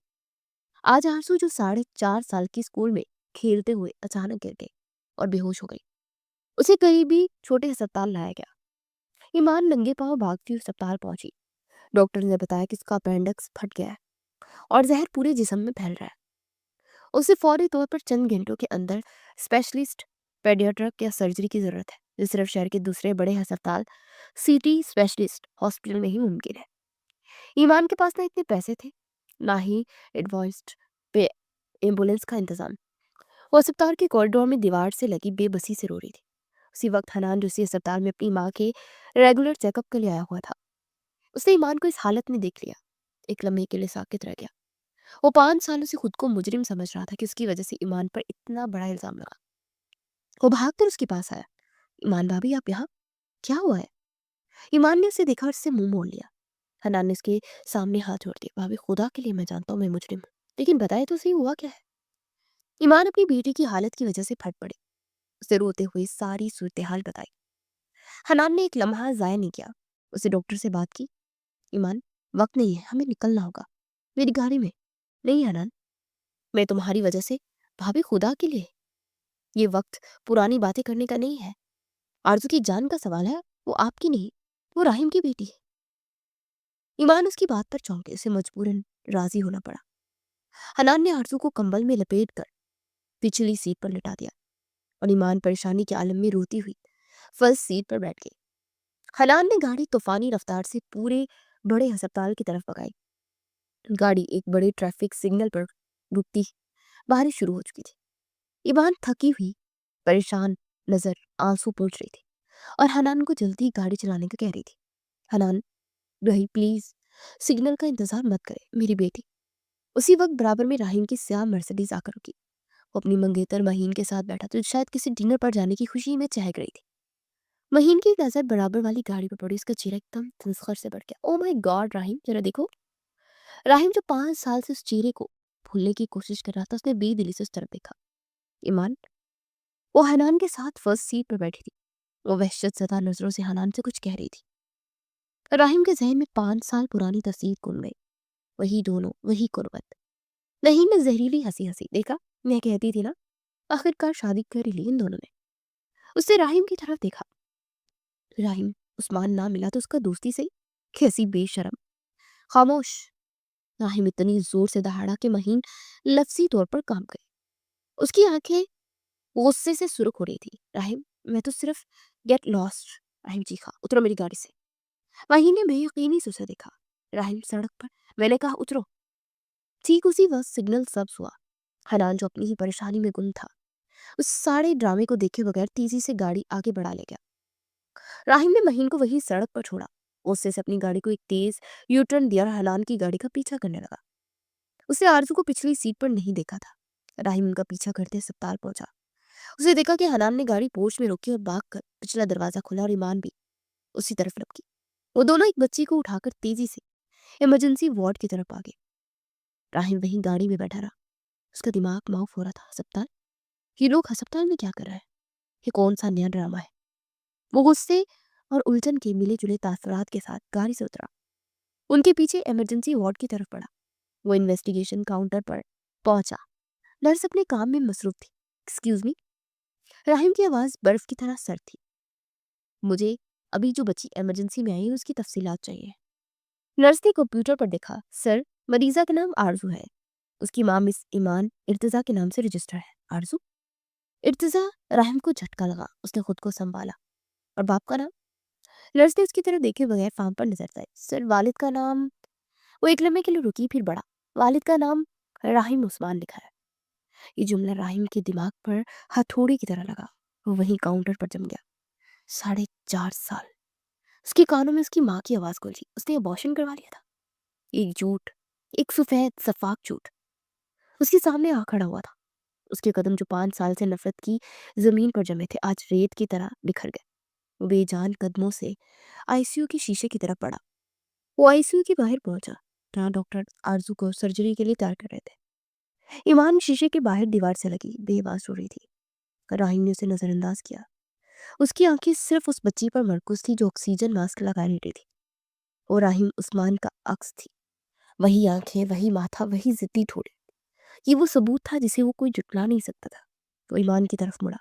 आज आरजू, जो 4.5 साल की स्कूल में खेलते हुए अचानक गिर गई और बेहोश हो गई, उसे करीबी छोटे अस्पताल लाया गया। ईमान नंगे पांव भागती हुई अस्पताल पहुंची। डॉक्टर ने बताया कि उसका अपेंडिक्स फट गया है और जहर पूरे जिस्म में फैल रहा है। उसे फौरी तौर पर चंद घंटों के अंदर स्पेशलिस्ट पेडियाट्रिक या सर्जरी की जरूरत है, जो सिर्फ शहर के दूसरे बड़े अस्पताल सिटी स्पेशलिस्ट हॉस्पिटल में ही मुमकिन है। ईमान के पास ना इतने पैसे थे, ना ही एडवांस्ड पे एम्बुलेंस का इंतजाम। वो अस्पताल के कॉरिडोर में दीवार से लगी बेबसी से रो रही थी। उसी वक्त हनान, जो उसी अस्पताल में अपनी माँ के रेगुलर चेकअप के लिए आया हुआ था, उसने ईमान को इस हालत में देख लिया। एक लम्हे के लिए साकित रह गया। वो 5 सालों से खुद को मुजरिम समझ रहा था कि उसकी वजह से ईमान पर इतना बड़ा इल्जाम लगा। वो भागकर उसके पास आया। ईमान भाभी, आप यहाँ? क्या हुआ है? ईमान ने उसे देखा और उससे मुंह मोड़ लिया। हनान ने उसके सामने हाथ जोड़ दिया। भाभी, खुदा के लिए मैं जानता हूँ मैं मुजरिम हूँ, लेकिन बताए तो सही हुआ क्या है? ईमान अपनी बेटी की हालत की वजह से फट पड़े। उसे रोते हुए सारी सूरत हाल बताई। हनान ने एक लम्हा जाया नहीं किया। उसे डॉक्टर से बात की। ईमान, वक्त नहीं है, हमें निकलना होगा। मेरी गाड़ी में। नहीं हनान, मैं तुम्हारी वजह से। भाभी, खुदा के लिए ये वक्त पुरानी बातें करने का नहीं है। आरजू की जान का सवाल है, वो आपकी नहीं, वो राहिम की बेटी है। ईमान उसकी बात पर चौंके। उसे मजबूरन राजी होना पड़ा। हनान ने आरजू को कंबल में लपेट कर पिछली सीट पर लिटा दिया और ईमान परेशानी के आलम में रोती हुई फर्स्ट सीट पर बैठ गई। हनान ने गाड़ी तूफानी रफ्तार से पूरे बड़े अस्पताल की तरफ भगाई। गाड़ी एक बड़े ट्रैफिक सिग्नल पर रुकती ही बारिश शुरू हो चुकी थी। ईमान थकी हुई परेशान नजर आंसू पोंछ रही थी और हनान को जल्दी गाड़ी चलाने का कह रही थी। हनान, भाई प्लीज सिग्नल का इंतजार मत करे मेरी बेटी। उसी वक्त बराबर में राहीम की स्याह मर्सिडीज आकर रुकी। वो अपनी मंगेतर महीन के साथ बैठा तो शायद किसी डिनर पर जाने की खुशी में चहक रही थी। महीन की नजर बराबर वाली गाड़ी पर पड़ी। उसका चेहरा एकदम तमस्खर से बढ़ गया। ओ माय गॉड राहीम, जरा देखो। राहीम जो 5 साल से उस चेहरे को भूलने की कोशिश कर रहा था, उसने बेदिली से उस तरफ देखा। ईमान, वो हनान के साथ फर्स्ट सीट पर बैठी थी। वो वहशत ज़दा नजरों से हनान से कुछ कह रही थी। राहीम के जहन में 5 साल पुरानी तस्वीर घूम गई। वही दोनों, वही कुर्बत। नहीम ने जहरीली हंसी हंसी। देखा, मैं कहती थी ना, आखिरकार शादी कर ही ली इन दोनों ने। उसने राहीम की तरफ देखा। राहीम, उस्मान ना मिला तो उसका दोस्ती सही। कैसी बेशरम। खामोश। राहीम इतनी जोर से दहाड़ा कि महीन लफ्सी तौर पर काम गई। उसकी आंखें गुस्से से सुर्ख हो रही थी। राहीम, मैं तो सिर्फ गेट लॉस्ट। राहीम चीखा, उतरो मेरी गाड़ी से। महीन ने बेयकीनी से उसे देखा। राहीम सड़क पर। मैंने कहा उतरो। ठीक उसी वक्त सिग्नल सब्ज हुआ। हनान जो अपनी ही परेशानी में गुम था, उस सारे ड्रामे को देखे बगैर तेजी से गाड़ी आगे बढ़ा ले गया। राहिम ने महीन को वही सड़क पर छोड़ा। गुस्से से अपनी गाड़ी को एक तेज यू टर्न दिया और हनान की गाड़ी का पीछा करने लगा। उसे आरजू को पिछली सीट पर नहीं देखा था। राहिम उनका पीछा करते अस्पताल पहुंचा। उसे देखा कि हनान ने गाड़ी पोर्च में रोकी और भागकर पिछला दरवाजा खोला और ईमान भी उसी तरफ लपकी। वो दोनों एक बच्ची को उठाकर तेजी से इमरजेंसी वार्ड की तरफ आ गए। राहिम वहीं गाड़ी में बैठा रहा। उसका दिमाग माउफ हो रहा था। अस्पताल, ये लोग अस्पताल में क्या कर रहे हैं? ये कौन सा नया ड्रामा है? वो गुस्से और उलझन के मिले जुले तासरात के साथ गाड़ी से उतरा। उनके पीछे इमरजेंसी वार्ड की तरफ बढ़ा। वो इन्वेस्टिगेशन काउंटर पर पहुंचा। नर्स अपने काम में मसरूफ थी। Excuse me. राहिम की आवाज बर्फ की तरह सर्द थी। मुझे अभी जो बच्ची इमरजेंसी में आई है उसकी तफसीलात चाहिए। नर्स ने कंप्यूटर पर देखा। सर, मरीजा का नाम आरजू है। उसकी मां मिस ईमान इर्तिजा के नाम से रजिस्टर है। आरजू? इर्तिजा। राहिम को झटका लगा। उसने खुद को संभाला। और बाप का नाम? नर्स ने उसकी तरफ देखे बगैर फार्म पर नजर डाली। सर, वालिद का नाम। वो एक लम्हे के लिए रुकी, फिर बढ़ा। वालिद का नाम राहिम उस्मान लिखा है। ये जुमला राहिम के दिमाग पर हथौड़े की तरह लगा। वो वहीं काउंटर पर जम गया। 4.5 साल। उसके कानों में उसकी माँ की आवाज गूंजी। उसने अबॉर्शन करवा लिया था। एक झूठ, एक सफेद सफाक झूठ। उसके सामने आ खड़ा हुआ था। उसके कदम जो 5 साल से नफरत की जमीन पर जमे थे, आज रेत की तरह बिखर गए। वो बेजान कदमों से आईसीयू के शीशे की तरफ बढ़ा। वो आईसीयू के बाहर पहुंचा जहाँ डॉक्टर आरजू को सर्जरी के लिए तैयार कर रहे थे। ईमान शीशे के बाहर दीवार से लगी बेआवाज रो रही थी। राहिम ने उसे नजरअंदाज किया। उसकी आंखें सिर्फ उस बच्ची पर मरकूज थी जो ऑक्सीजन मास्क लगाए लेटी थी। वो राहिम उस्मान का अक्स थी। वही आंखें, वही माथा, वही जिद्दी ठोड़े। ये वो सबूत था जिसे वो कोई जुटला नहीं सकता था। वो ईमान की तरफ मुड़ा।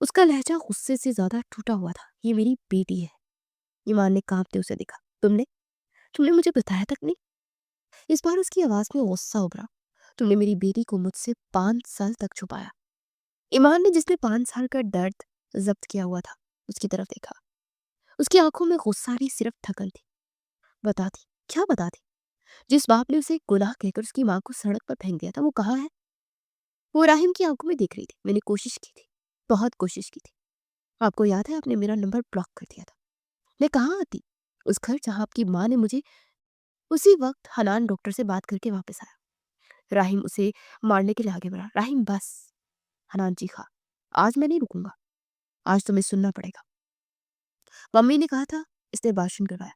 उसका लहजा गुस्से से ज्यादा टूटा हुआ था। ये मेरी बेटी है। ईमान ने कांपते उसे देखा। तुमने तुमने मुझे बताया तक नहीं। इस बार उसकी आवाज में गुस्सा उभरा। तुमने मेरी बेटी को मुझसे 5 साल तक छुपाया। ईमान ने, जिसने 5 साल का दर्द जब्त किया हुआ था, उसकी तरफ देखा। उसकी आंखों में गुस्सा नहीं, सिर्फ थकन थी। बता दी। क्या बता दी? जिस बाप ने उसे गुनाह कहकर उसकी माँ को सड़क पर फेंक दिया था, वो कहाँ है? वो राहिम की आंखों में देख रही थी। मैंने कोशिश की थी, बहुत कोशिश की थी। आपको याद है, आपने मेरा नंबर ब्लॉक कर दिया था। मैं कहाँ आती उस घर जहाँ आपकी माँ ने मुझे। उसी वक्त हनान डॉक्टर से बात करके वापस आया। राहिम उसे मारने के लिए आगे बढ़ा। राहिम बस। हनान चीखा। आज मैं नहीं रुकूंगा। आज तुम्हें सुनना पड़ेगा। मम्मी ने कहा था, इसने भाषण करवाया।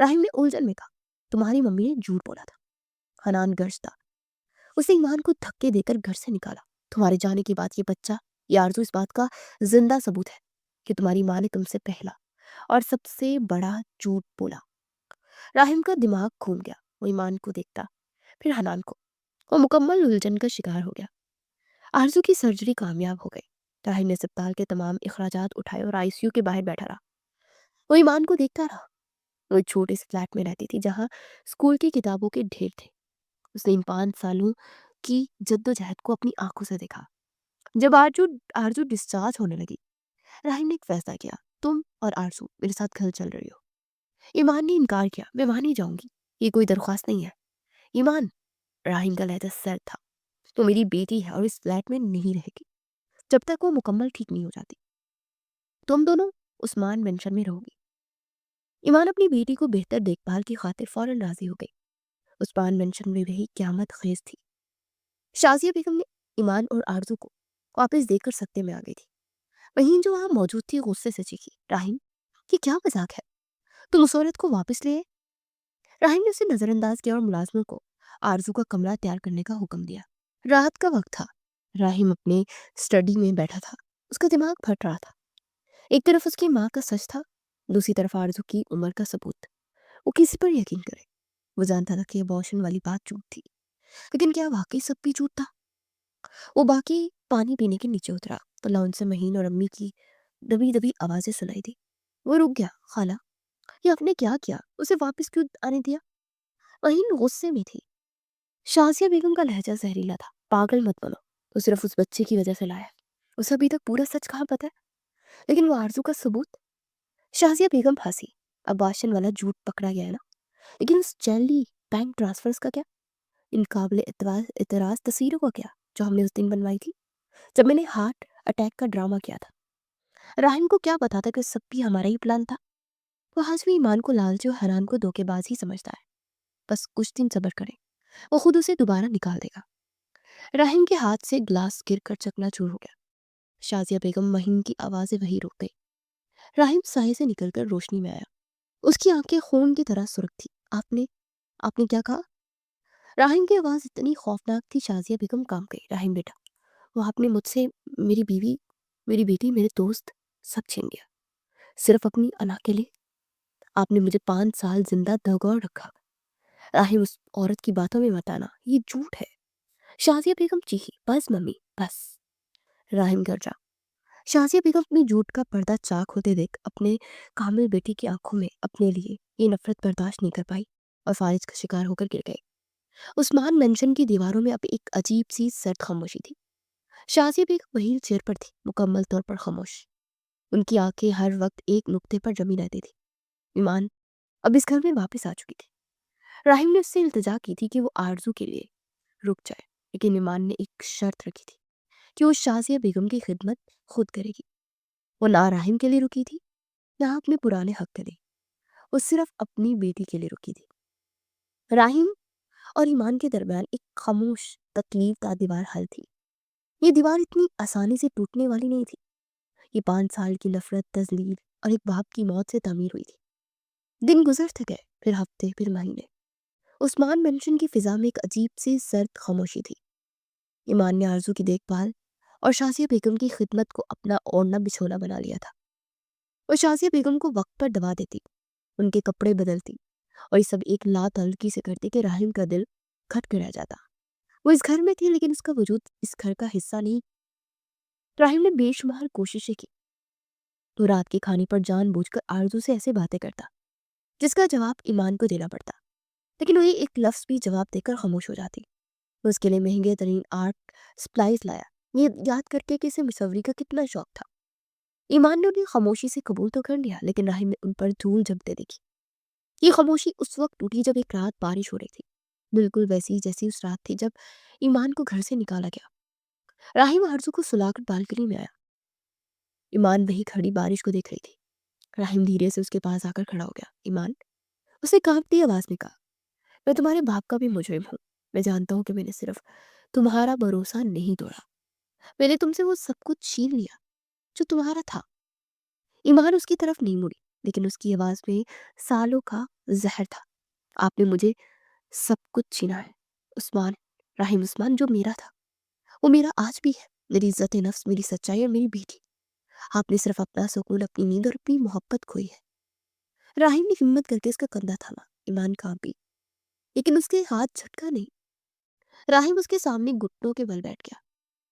राहिम ने उलझन में कहा, तुम्हारी मम्मी ने झूठ बोला था। हनान गरजता। उसे ईमान को धक्के देकर घर से निकाला। तुम्हारे जाने के बाद ये बच्चा, ये आरजू इस बात का जिंदा सबूत है कि तुम्हारी माँ ने तुमसे पहला और सबसे बड़ा झूठ बोला। राहिम का दिमाग घूम गया। वो ईमान को देखता, फिर हनान को। वो मुकम्मल उलझन का शिकार हो गया। आरजू की सर्जरी कामयाब हो गई। राहिम ने अस्पताल के तमाम अखराजात उठाए और आईसीयू के बाहर बैठा रहा। वो ईमान को देखता रहा। वो एक छोटे से फ्लैट में रहती थी जहाँ स्कूल की किताबों के ढेर थे। उसने इन 5 सालों की जद्दोजहद को अपनी आंखों से देखा। जब आरजू आरजू डिस्चार्ज होने लगी, राहिम ने एक फैसला किया, तुम और आरजू मेरे साथ घर चल रही हो। ईमान ने इनकार किया, मैं वहां नहीं जाऊंगी, ये कोई दरख्वास्त नहीं है। ईमान, राहिम का लहजा सर्द था, तो मेरी बेटी है और इस फ्लैट में नहीं रहेगी जब तक वो मुकम्मल ठीक नहीं हो जाती। तुम दोनों उस्मान मेंशन में रहोगी। ईमान अपनी बेटी को बेहतर देखभाल की खातिर फौरन राजी हो गई। उस्मान मेंशन में भी क्यामत खेज थी। शाजिया बेगम ने ईमान और आरजू को वापस देकर सकते में आ गई थी। वहीं जो वहां मौजूद थी गुस्से से चीखी, राहिम, ये क्या मजाक है, तुम उस औरत को वापस ले आए। राहिम ने उसे नजरअंदाज किया और मुलाजमों को आरजू का कमरा तैयार करने का हुक्म दिया। रात का वक्त था। राहिम अपने स्टडी में बैठा था। उसका दिमाग फट रहा था। एक तरफ उसकी माँ का सच था, दूसरी तरफ आरजू की उम्र का सबूत। वो किसी पर यकीन करे। वो जानता था कि अबॉर्शन वाली बात झूठ थी, लेकिन क्या वाकई सब भी झूठ था। वो बाकी पानी पीने के नीचे उतरा तो लाउंज से महीन और अम्मी की दबी दबी आवाजें सुनाई दी। वो रुक गया। खाला, ये आपने क्या किया, उसे वापस क्यों आने दिया। महीन गुस्से में थी। शाजिया बेगम का लहजा जहरीला था। पागल मत बनो, तो सिर्फ उस बच्चे की वजह से लाया। उसे अभी तक पूरा सच कहाँ पता है, लेकिन वो आरजू का सबूत। शाजिया बेगम हंसी। अब बाशन वाला झूठ पकड़ा गया है ना, लेकिन उस चैली बैंक ट्रांसफर्स का क्या, इन काबिल इतराज तस्वीरों का क्या जो हमने उस दिन बनवाई थी जब मैंने हार्ट अटैक का ड्रामा किया था। राहिम को क्या पता था कि सब भी हमारा ही प्लान था। वो आज भी ईमान को लालची और हरान को धोखेबाज ही समझता है। बस कुछ दिन सब्र करें, वो खुद उसे दोबारा निकाल देगा। राहिम के हाथ से ग्लास गिरकर चकनाचूर हो गया। शाजिया बेगम महीन की आवाजें वही रुक गई। राहिम साये से निकलकर रोशनी में आया। उसकी आंखें खून की तरह सुर्ख थी। आपने आपने क्या कहा। राहिम की आवाज इतनी खौफनाक थी, शाजिया बेगम कांप गई। राहिम बेटा, वो आपने मुझसे मेरी बीवी, मेरी बेटी, मेरे दोस्त सब छीन लिया, सिर्फ अपनी अना के लिए। आपने मुझे 5 साल जिंदा दगौर रखा। राहिम, उस औरत की बातों में मत आना, ये झूठ है। शाजिया बेगम चीखी, बस मम्मी बस। राहिम गरजा। शाजिया बेगम अपनी झूठ का पर्दा चाक होते देख अपने कामिल बेटी की आंखों में अपने लिए ये नफरत बर्दाश्त नहीं कर पाई और फारिज का शिकार होकर गिर गई। उस्मान मेंशन की दीवारों में अब एक अजीब सी सर्द खामोशी थी। शाजिया बेगम वही चेयर पर थी, मुकम्मल तौर पर खामोश। उनकी आंखें हर वक्त एक नुक्ते पर जमी रहती थी। ईमान अब इस घर में वापस आ चुकी थी। राहिम ने उससे इल्तिजा की थी कि वो आरजू के लिए रुक जाए, लेकिन ईमान ने एक शर्त रखी थी कि वो शाजिया बेगम की खिदमत खुद करेगी। वो ना राहिम के लिए रुकी थी, ना अपने पुराने हक के लिए। वो सिर्फ अपनी बेटी के लिए रुकी थी। राहिम और ईमान के दरमियान एक खामोश तकलीफ का दीवार हल थी। ये दीवार इतनी आसानी से टूटने वाली नहीं थी। ये 5 साल की नफरत, तजलील और एक बाप की मौत से तामीर हुई थी। दिन गुजरते गए, फिर हफ्ते, फिर महीने। उस्मान मेंशन की फिजा में एक अजीब सी सर्द खामोशी थी। ईमान ने आरजू की देखभाल और शाजिया बेगम की खिदमत को अपना ओढ़ना बिछोना बना लिया था। वो शाजिया बेगम को वक्त पर दवा देती, उनके कपड़े बदलती और ये सब एक लातल्की से करती कि राहिम का दिल खटक रह जाता। वो इस घर में थी, लेकिन उसका वजूद इस घर का हिस्सा नहीं। राहिम ने बेशुमार कोशिशें की। तो रात के खाने पर जानबूझकर आरजू से ऐसे बातें करता जिसका जवाब ईमान को देना पड़ता, लेकिन वही एक लफ्ज भी जवाब देकर खामोश हो जाती। वो उसके लिए महंगे तरीन आर्ट सप्लाईज लाया, ये याद करके कि इसे मुसव्वरी का कितना शौक था। ईमान ने उन्हें खामोशी से कबूल तो कर लिया, लेकिन राहिम ने उन पर धूल जमते देखी। ये खामोशी उस वक्त टूटी जब एक रात बारिश हो रही थी, बिल्कुल वैसी जैसी उस रात थी जब ईमान को घर से निकाला गया। राहिम आरजू को सुलाकर बालकनी में आया। ईमान वही खड़ी बारिश को देख रही थी। राहिम धीरे से उसके पास आकर खड़ा हो गया। ईमान, उसे कांपती आवाज में कहा, मैं तुम्हारे बाप का भी मुजरिम हूँ। मैं जानता हूँ कि मैंने सिर्फ तुम्हारा भरोसा नहीं तोड़ा, मैंने तुमसे वो सब कुछ छीन लिया जो तुम्हारा था। ईमान उसकी तरफ नहीं मुड़ी, लेकिन उसकी आवाज में सालों का जहर था। आपने मुझे सब कुछ छीना है उस्मान। राहिम, उस्मान जो मेरा था वो मेरा आज भी है। मेरी इज्जत नफ्स, मेरी सच्चाई और मेरी बेटी। आपने सिर्फ अपना सुकून, अपनी नींद और अपनी मोहब्बत खोई है। राहिम ने हिम्मत करके उसका कंधा थामा। ईमान कांपी, लेकिन उसके हाथ झटका नहीं। राहिम उसके सामने घुटनों के बल बैठ गया।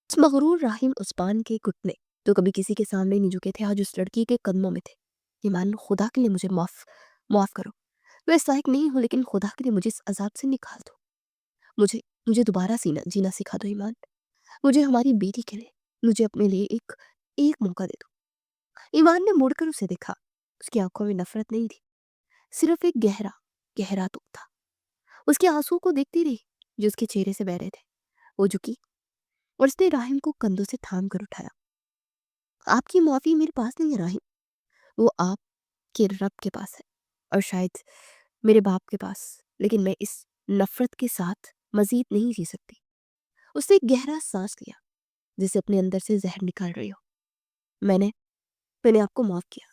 उस मगरूर राहिम उस्मान के घुटने तो कभी किसी के सामने नहीं झुके थे, आज उस लड़की के कदमों में थे। ईमान, खुदा के लिए मुझे माफ माफ करो। मैं इस लायक नहीं हूँ, लेकिन खुदा के लिए मुझे इस अजाब से निकाल दो। मुझे मुझे दोबारा जीना सिखा दो ईमान। मुझे हमारी बेटी के लिए, मुझे अपने लिए एक एक मौका दे दो। ईमान ने मुड़कर उसे देखा। उसकी आंखों में नफरत नहीं थी, सिर्फ एक गहरा गहरा दुख था। उसके आंसुओं को देखती रही जो उसके चेहरे से बह रहे थे। वो झुकी और उसने राहिम को कंधों से थाम कर उठाया। आपकी माफी मेरे पास नहीं है राहिम, वो आपके रब के पास है, और शायद मेरे बाप के पास। लेकिन मैं इस नफरत के साथ मजीद नहीं जी सकती। उसने एक गहरा सांस लिया, जैसे अपने अंदर से जहर निकाल रही हो। मैंने मैंने आपको माफ किया।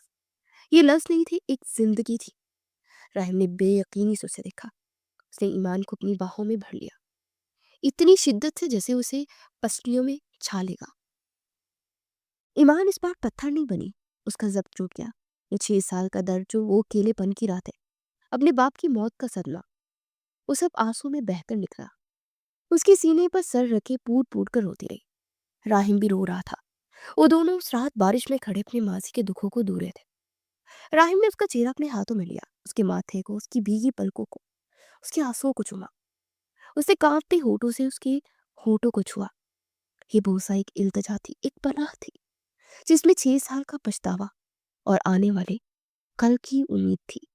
ये लफ्ज नहीं थे, एक जिंदगी थी। राहिम ने बेयकीनी से उसे देखा। उसने ईमान को अपनी बाहों में भर लिया, इतनी शिद्दत से जैसे उसे पसलियों में छा लेगा। ईमान इस बार पत्थर नहीं बनी। उसका जब्त टूट गया। वो 6 साल का दर्द, जो वो अकेलेपन की रात है, अपने बाप की मौत का सदमा, वो सब आंसू में बहकर निकला। उसके सीने पर सर रखे फूट फूट कर रोती रही। राहिम भी रो रहा था। वो दोनों उस रात बारिश में खड़े अपने माजी के दुखों को दूर थे। राहिम ने उसका चेहरा अपने हाथों में लिया, उसके माथे को, उसकी भीगी पलकों को, उसके आंसुओं को चूमा। उसने कांपते होठों से उसके होठों को छुआ। ये बोसा एक इल्तिजा थी, एक पनाह थी, जिसमें 6 साल का पछतावा और आने वाले कल की उम्मीद थी।